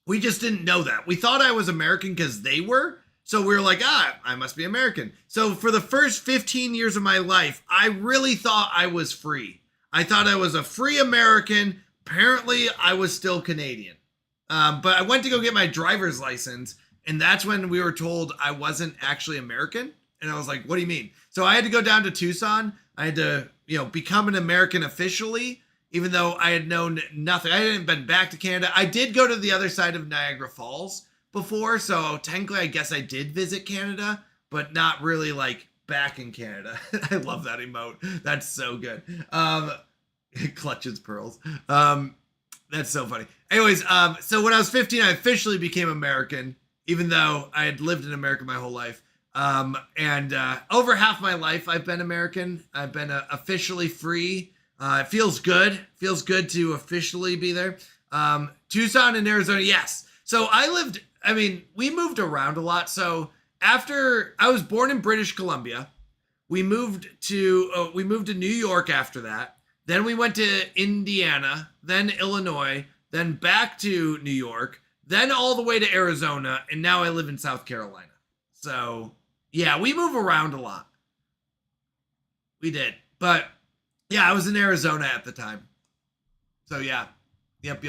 We just didn't know that. We thought I was American because they were. So we were like, I must be American. So for the first 15 years of my life, I really thought I was free. I thought I was a free American. Apparently, I was still Canadian. But I went to go get my driver's license, and that's when we were told I wasn't actually American. And I was like, what do you mean? So I had to go down to Tucson. I had to, become an American officially, even though I had known nothing. I hadn't been back to Canada. I did go to the other side of Niagara Falls before, so technically I guess I did visit Canada, but not really like back in Canada. I love that emote. That's so good. Clutches pearls. That's so funny. Anyways, so when I was 15, I officially became American, even though I had lived in America my whole life. And over half my life, I've been American. I've been officially free. It feels good. Feels good to officially be there. Tucson and Arizona, yes. So we moved around a lot. So after I was born in British Columbia, we moved to New York after that. Then we went to Indiana, then Illinois, then back to New York, then all the way to Arizona, and now I live in South Carolina. So yeah, we move around a lot. We did. But yeah, I was in Arizona at the time. So yeah. Yep.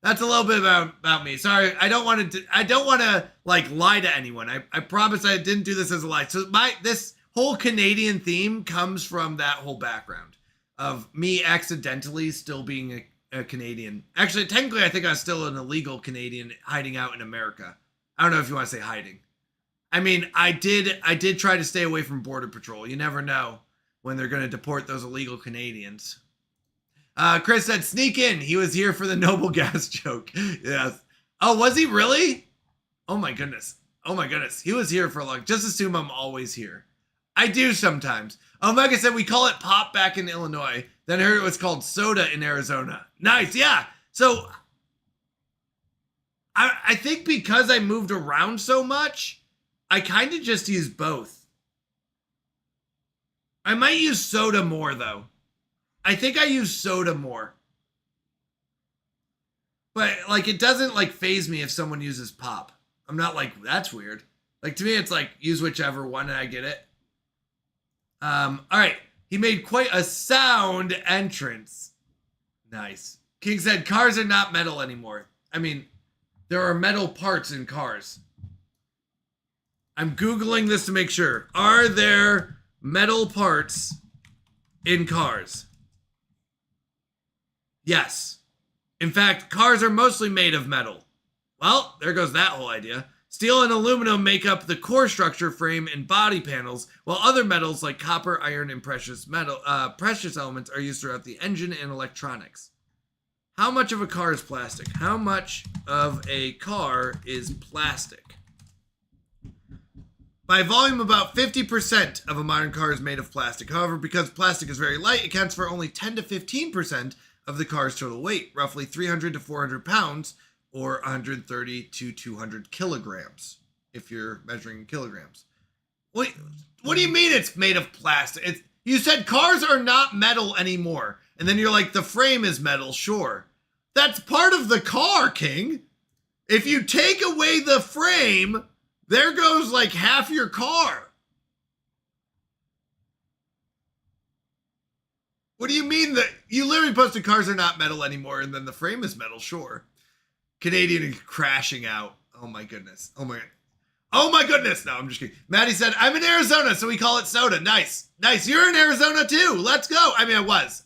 That's a little bit about me. Sorry, I don't want to like lie to anyone. I promise I didn't do this as a lie. So this whole Canadian theme comes from that whole background of me accidentally still being a Canadian. Actually, technically, I think I was still an illegal Canadian hiding out in America. I don't know if you want to say hiding. I mean, I did try to stay away from Border Patrol. You never know when they're going to deport those illegal Canadians. Chris said, sneak in. He was here for the Noble Gas joke. Yes. Oh, was he really? Oh my goodness. He was here for a long. Just assume I'm always here. I do sometimes. Omega said we call it pop back in Illinois. Then I heard it was called soda in Arizona. Nice. Yeah. So I think because I moved around so much, I kind of just use both. I might use soda more though. I think I use soda more. But like it doesn't like phase me if someone uses pop. I'm not like, that's weird. Like to me it's like use whichever one and I get it. All right. He made quite a sound entrance. Nice. King said cars are not metal anymore. I mean, there are metal parts in cars. I'm Googling this to make sure. Are there metal parts in cars? Yes. In fact, cars are mostly made of metal. Well, there goes that whole idea. Steel and aluminum make up the core structure, frame, and body panels, while other metals like copper, iron, and precious elements are used throughout the engine and electronics. How much of a car is plastic? How much of a car is plastic? By volume, about 50% of a modern car is made of plastic. However, because plastic is very light, it accounts for only 10 to 15% of the car's total weight, roughly 300 to 400 pounds, or 130 to 200 kilograms, if you're measuring in kilograms. Wait, what do you mean it's made of plastic? You said cars are not metal anymore, and then you're like, the frame is metal, sure. That's part of the car, King. If you take away the frame, there goes like half your car. What do you mean that you literally posted cars are not metal anymore and then the frame is metal? Sure. Canadian is crashing out. Oh my goodness. Oh my goodness. No, I'm just kidding. Maddie said, I'm in Arizona, so we call it soda. Nice. Nice. You're in Arizona too. Let's go. I mean, I was.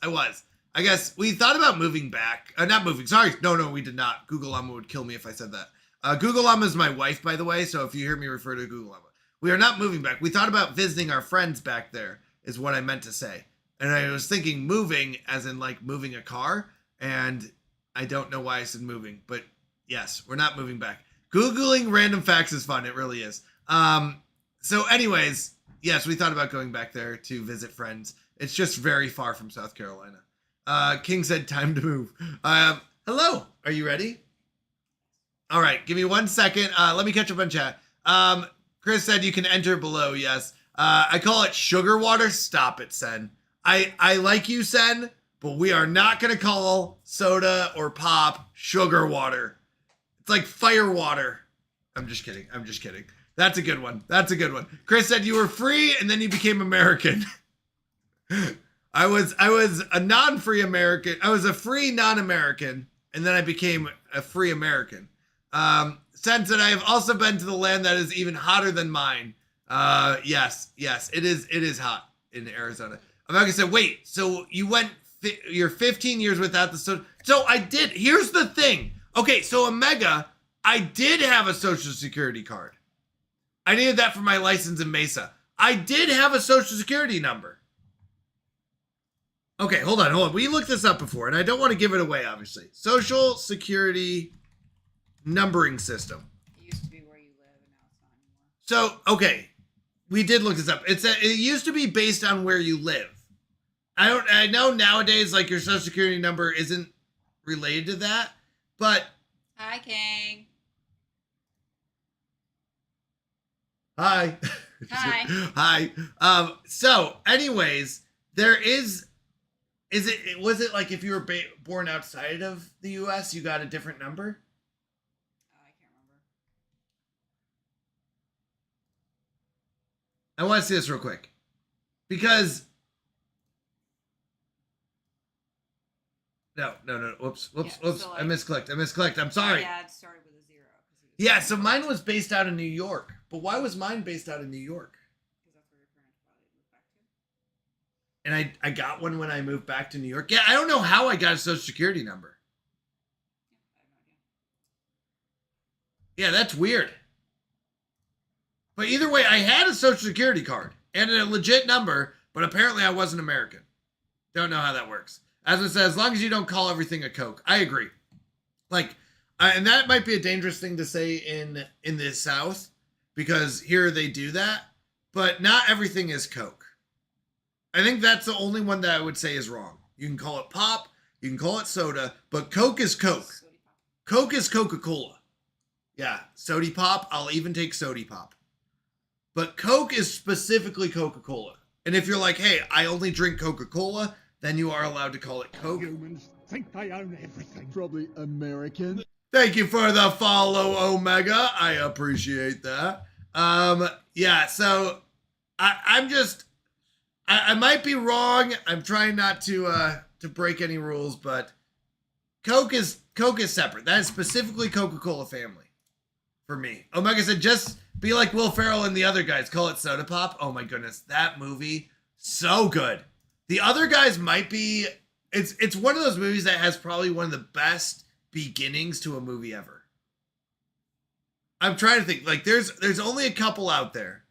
I guess we thought about moving back. Not moving. Sorry. No, we did not. Google Llama would kill me if I said that. Google Llama is my wife, by the way. So if you hear me refer to Google Llama, we are not moving back. We thought about visiting our friends back there is what I meant to say. And I was thinking moving as in like moving a car. And I don't know why I said moving, but yes, we're not moving back. Googling random facts is fun. It really is. So anyways, yes, we thought about going back there to visit friends. It's just very far from South Carolina. King said time to move. Hello. Are you ready? All right. Give me 1 second. Let me catch up on chat. Chris said you can enter below. Yes. I call it sugar water. Stop it, Sen. I like you, Sen, but we are not going to call soda or pop sugar water. It's like fire water. I'm just kidding. That's a good one. Chris said you were free and then you became American. I was a non-free American. I was a free non-American and then I became a free American. Sen said I have also been to the land that is even hotter than mine. Yes, it is hot in Arizona. Omega said, wait, so you went, you're 15 years without the social. So I did. Here's the thing. Okay, so Omega, I did have a social security card. I needed that for my license in Mesa. I did have a social security number. Okay, hold on. We looked this up before, and I don't want to give it away, obviously. Social security numbering system. It used to be where you live, and now it's not anymore. So, okay, we did look this up. It used to be based on where you live. I know nowadays, like, your social security number isn't related to that, but... Hi, King. Hi. Hi. Hi. So, anyways, was it like if you were born outside of the U.S., you got a different number? I can't remember. I want to see this real quick. Because... No. Whoops. Yeah, so like, I misclicked. I'm sorry. My dad started with a 0. Yeah, so mine was based out of New York. But why was mine based out of New York? Because that's where your parents probably moved back to. And I got one when I moved back to New York. Yeah, I don't know how I got a social security number. Yeah, I have no idea. Yeah, that's weird. But either way, I had a social security card and a legit number, but apparently I wasn't American. Don't know how that works. As it says, as long as you don't call everything a Coke. I agree. Like, and that might be a dangerous thing to say in the South, because here they do that, but not everything is Coke. I think that's the only one that I would say is wrong. You can call it pop, you can call it soda, but Coke is Coke. Coke is Coca-Cola. Yeah, Sody Pop, I'll even take Sody Pop. But Coke is specifically Coca-Cola. And if you're like, hey, I only drink Coca-Cola, then you are allowed to call it Coke. Humans think they own everything. Probably American. Thank you for the follow, Omega. I appreciate that. Yeah, so I'm just, I might be wrong. I'm trying not to break any rules, but Coke is separate. That is specifically Coca-Cola family for me. Omega said, just be like Will Ferrell and the other guys. Call it Soda Pop. Oh my goodness, that movie, so good. The other guys might be, it's one of those movies that has probably one of the best beginnings to a movie ever. I'm trying to think, like there's only a couple out there.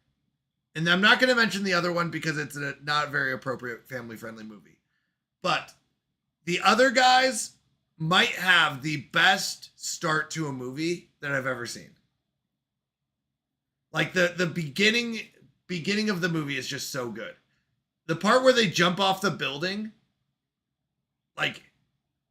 And I'm not going to mention the other one because it's a not very appropriate family-friendly movie. But the other guys might have the best start to a movie that I've ever seen. Like the beginning of the movie is just so good. The part where they jump off the building, like,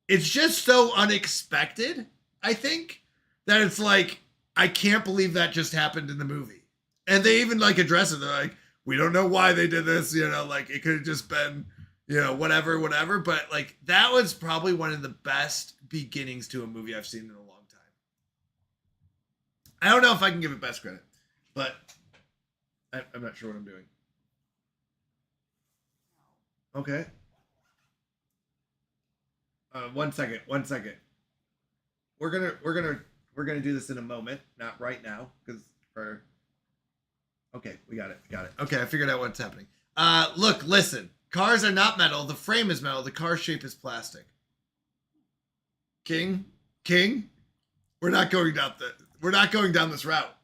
it's just so unexpected, I think, that it's like, I can't believe that just happened in the movie. And they even, like, address it. They're like, we don't know why they did this, you know, like, it could have just been, you know, whatever. But, like, that was probably one of the best beginnings to a movie I've seen in a long time. I don't know if I can give it best credit, but I'm not sure what I'm doing. Okay. 1 second. We're gonna do this in a moment, not right now, because okay, we got it. Okay, I figured out what's happening. Look, listen. Cars are not metal. The frame is metal. The car shape is plastic. King, we're not going down this route.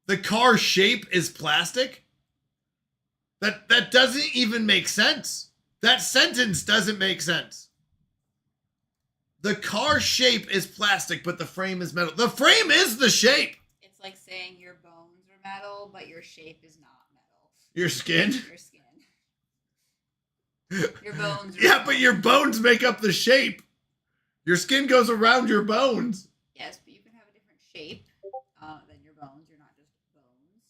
The car shape is plastic? That doesn't even make sense. That sentence doesn't make sense. The car shape is plastic, but the frame is metal. The frame is the shape. It's like saying your bones are metal, but your shape is not metal. Your skin? Your skin. Your bones are Yeah, metal. but your bones make up the shape. Your skin goes around your bones. Yes, but you can have a different shape than your bones. You're not just bones.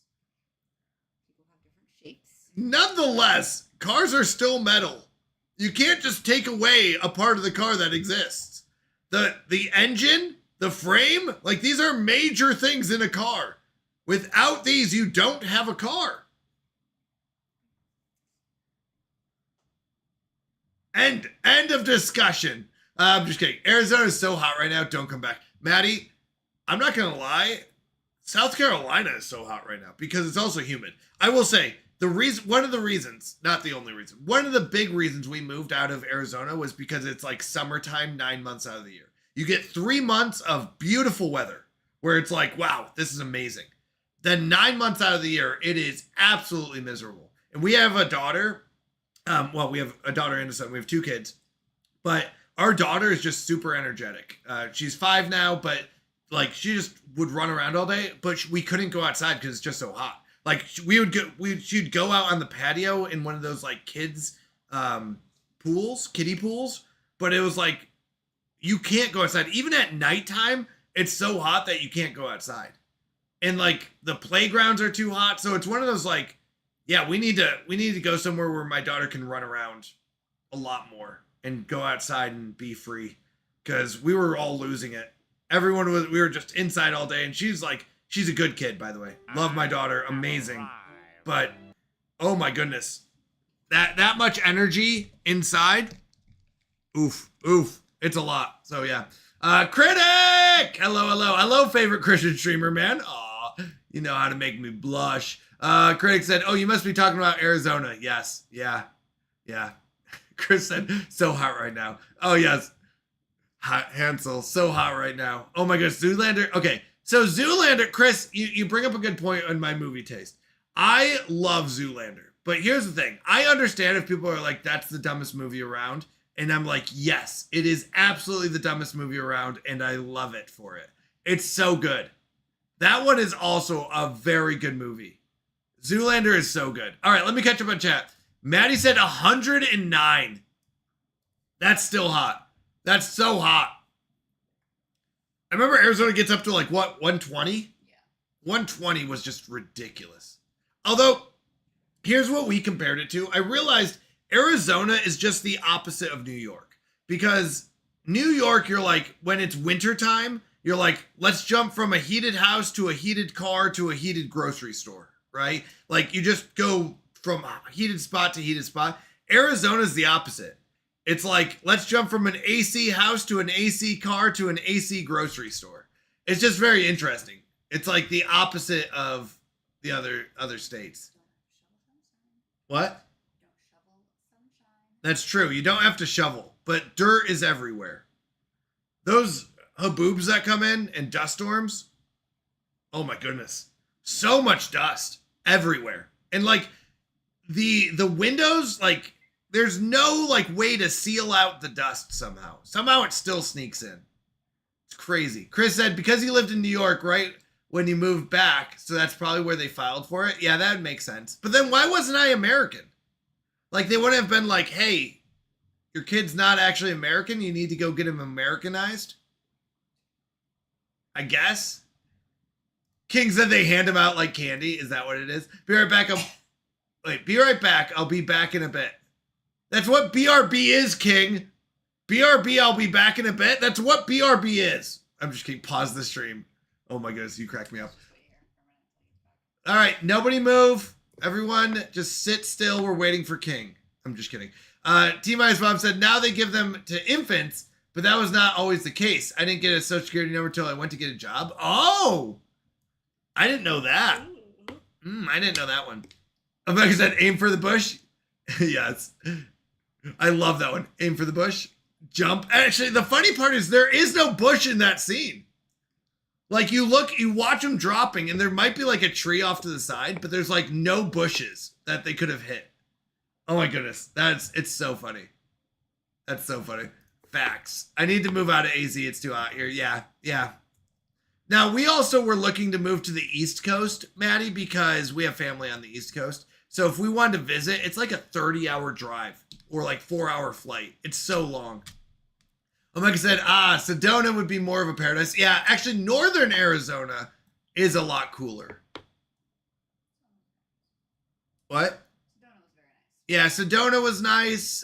People have different shapes. Nonetheless, cars are still metal. You can't just take away a part of the car that exists. The engine, the frame, like these are major things in a car. Without these, you don't have a car. End of discussion. I'm just kidding. Arizona is so hot right now. Don't come back. Maddie, I'm not going to lie. South Carolina is so hot right now because it's also humid. I will say one of the reasons, not the only reason, one of the big reasons we moved out of Arizona was because it's like summertime 9 months out of the year. You get 3 months of beautiful weather where it's like, wow, this is amazing. Then 9 months out of the year, it is absolutely miserable. And we have a daughter. We have a daughter and a son. We have 2 kids. But our daughter is just super energetic. She's 5 now, but like she just would run around all day. But we couldn't go outside because it's just so hot. Like she'd go out on the patio in one of those like kids pools, kiddie pools. But it was like you can't go outside. Even at nighttime, it's so hot that you can't go outside. And like the playgrounds are too hot. So it's one of those like, yeah, we need to go somewhere where my daughter can run around a lot more and go outside and be free. Because we were all losing it. We were just inside all day. And she's a good kid, by the way. Love my daughter. Amazing. But, oh my goodness. That much energy inside. Oof. It's a lot. So yeah. Critic! Hello, favorite Christian streamer, man. Aw, you know how to make me blush. Critic said, oh, you must be talking about Arizona. Yes. Yeah. Chris said, so hot right now. Oh, yes. Hansel, so hot right now. Oh my gosh, Zoolander. Okay, so Zoolander, Chris, you bring up a good point on my movie taste. I love Zoolander, but here's the thing. I understand if people are like, that's the dumbest movie around. And I'm like, yes, it is absolutely the dumbest movie around, and I love it for it. It's so good. That one is also a very good movie. Zoolander is so good. All right, let me catch up on chat. Maddie said 109. That's still hot. That's so hot. I remember Arizona gets up to like, what, 120? Yeah. 120 was just ridiculous. Although, here's what we compared it to. I realized Arizona is just the opposite of New York. Because New York, you're like, when it's wintertime, you're like, let's jump from a heated house to a heated car to a heated grocery store, right? Like, you just go from heated spot to heated spot. Arizona's the opposite. It's like, let's jump from an AC house to an AC car to an AC grocery store. It's just very interesting. It's like the opposite of the other states. What? That's true. You don't have to shovel, but dirt is everywhere. Those haboobs that come in and dust storms. Oh my goodness. So much dust everywhere. And like the windows, like there's no like way to seal out the dust somehow. Somehow it still sneaks in. It's crazy. Chris said because he lived in New York, right? When he moved back, so that's probably where they filed for it. Yeah, that would make sense. But then why wasn't I American? Like they wouldn't have been like, hey, your kid's not actually American. You need to go get him Americanized. I guess. King said they hand him out like candy. Is that what it is? Be right back. Be right back. I'll be back in a bit. That's what BRB is, King. BRB, I'll be back in a bit. That's what BRB is. I'm just kidding. Pause the stream. Oh my goodness, you crack me up. All right, nobody move. Everyone just sit still. We're waiting for King. I'm just kidding. T-My's mom said now they give them to infants, but that was not always the case. I didn't get a social security number until I went to get a job. Oh, I didn't know that. I didn't know that one. Omega said aim for the bush. Yes. I love that one. Aim for the bush. Jump. Actually, the funny part is there is no bush in that scene. Like you watch them dropping and there might be like a tree off to the side, but there's like no bushes that they could have hit. Oh my goodness. It's so funny. That's so funny. Facts. I need to move out of AZ. It's too hot here. Yeah. Yeah. Now we also were looking to move to the East Coast, Maddie, because we have family on the East Coast. So if we wanted to visit, it's like a 30-hour drive or like 4-hour flight. It's so long. Omega said, Sedona would be more of a paradise. Yeah, actually, northern Arizona is a lot cooler. What? Yeah, Sedona was nice.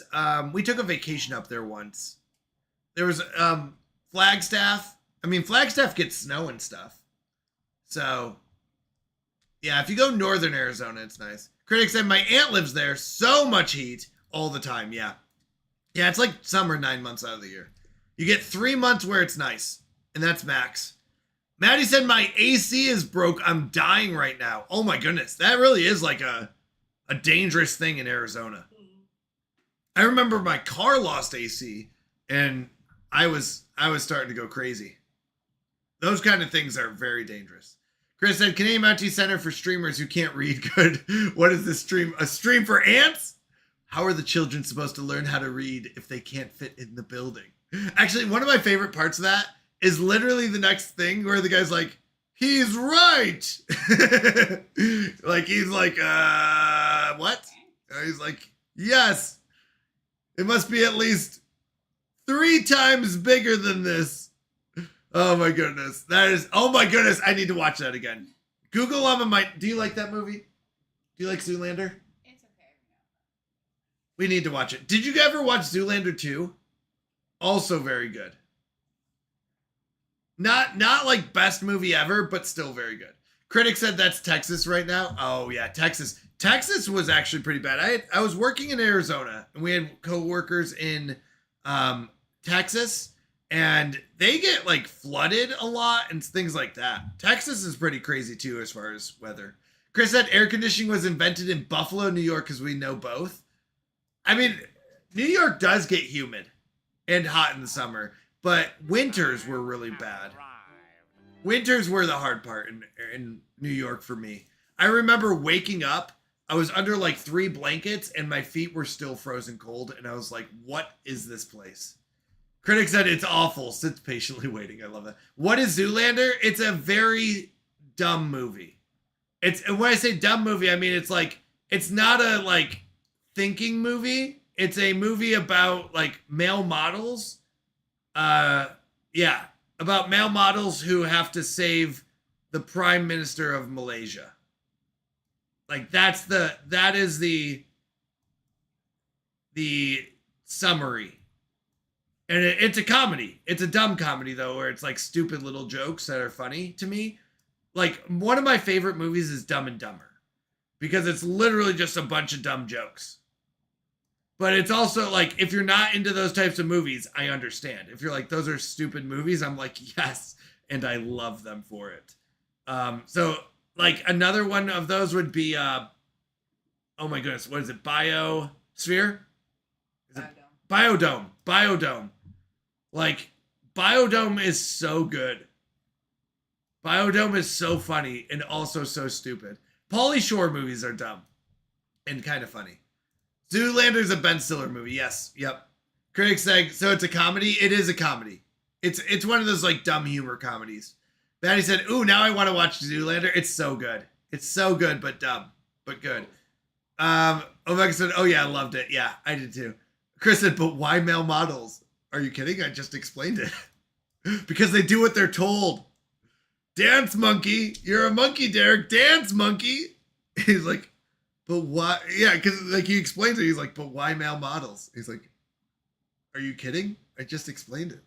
We took a vacation up there once. There was Flagstaff. I mean, Flagstaff gets snow and stuff. So, yeah, if you go northern Arizona, it's nice. Critics said, my aunt lives there. So much heat all the time. Yeah. Yeah, it's like summer 9 months out of the year. You get 3 months where it's nice, and that's max. Maddie said, my AC is broke. I'm dying right now. Oh my goodness. That really is like a dangerous thing in Arizona. I remember my car lost AC, and I was starting to go crazy. Those kind of things are very dangerous. Chris said, Canadian Mountie Center for streamers who can't read. Good. What is this stream? A stream for ants? How are the children supposed to learn how to read if they can't fit in the building? Actually, one of my favorite parts of that is literally the next thing where the guy's like, he's right. Like, he's like, what? He's like, yes. It must be at least 3 times bigger than this. Oh my goodness. Oh my goodness. I need to watch that again. Google Llama might. Do you like that movie? Do you like Zoolander? It's okay. We need to watch it. Did you ever watch Zoolander 2? Also very good. Not like best movie ever, but still very good. Critics said that's Texas right now. Oh yeah, Texas. Texas was actually pretty bad. I was working in Arizona and we had coworkers in Texas, and they get like flooded a lot and things like that. Texas is pretty crazy too as far as weather. Chris said air conditioning was invented in Buffalo, New York, because we know both. I mean, New York does get humid and hot in the summer, but winters were really bad. Winters were the hard part in New York for me. I remember waking up, I was under like 3 blankets and my feet were still frozen cold, and I was like, what is this place? Critics said it's awful. Sits patiently waiting. I love that. What is Zoolander? It's a very dumb movie. When I say dumb movie, I mean it's like, it's not a like thinking movie. It's a movie about like male models. Yeah, about male models who have to save the Prime Minister of Malaysia. Like that is the summary. And it's a comedy. It's a dumb comedy though, where it's like stupid little jokes that are funny to me. Like one of my favorite movies is Dumb and Dumber, because it's literally just a bunch of dumb jokes. But it's also like, if you're not into those types of movies, I understand. If you're like, those are stupid movies, I'm like, yes, and I love them for it. So like another one of those would be, oh my goodness, what is it? Biosphere? Is it? Biodome. Like, Biodome is so good. Biodome is so funny and also so stupid. Pauly Shore movies are dumb and kind of funny. Zoolander's a Ben Stiller movie. Yes. Yep. Critics say, so it's a comedy? It is a comedy. It's one of those like dumb humor comedies. Maddie said, ooh, now I want to watch Zoolander. It's so good. It's so good, but dumb, but good. Omega said, oh yeah, I loved it. Yeah, I did too. Chris said, but why male models? Are you kidding? I just explained it. Because they do what they're told. Dance monkey. You're a monkey, Derek. Dance monkey. He's like, but why? Yeah, because like he explains it. He's like, but why male models? He's like, are you kidding? I just explained it.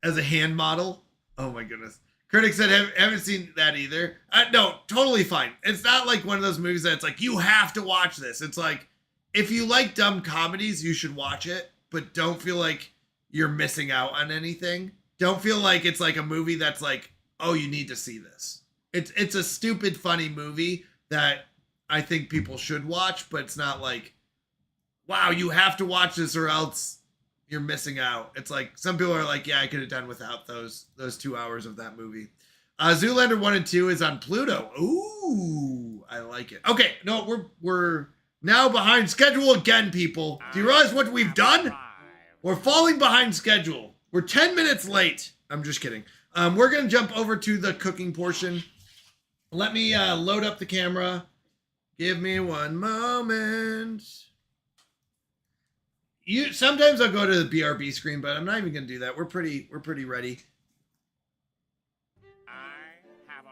As a hand model. Oh my goodness. Critics said haven't seen that either. No, totally fine. It's not like one of those movies that's like, you have to watch this. It's like, if you like dumb comedies, you should watch it, but don't feel like you're missing out on anything. Don't feel like it's like a movie that's like, oh, you need to see this. It's a stupid, funny movie that I think people should watch, but it's not like, wow, you have to watch this or else you're missing out. It's like some people are like, yeah, I could have done without those 2 hours of that movie. Zoolander 1 and 2 is on Pluto. Ooh, I like it. Okay, no, we're now behind schedule again, people. Do you realize what we've done? We're falling behind schedule. We're 10 minutes late. I'm just kidding. We're gonna jump over to the cooking portion. Let me load up the camera. Give me one moment. Sometimes I'll go to the BRB screen, but I'm not even gonna do that. We're pretty ready. I have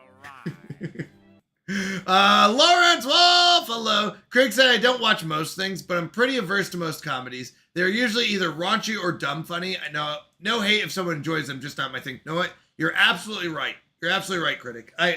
arrived. Lawrence Wolf, hello. Craig said I don't watch most things, but I'm pretty averse to most comedies. They're usually either raunchy or dumb funny. I know, no hate if someone enjoys them, just not my thing. You know what? You're absolutely right. You're absolutely right, critic.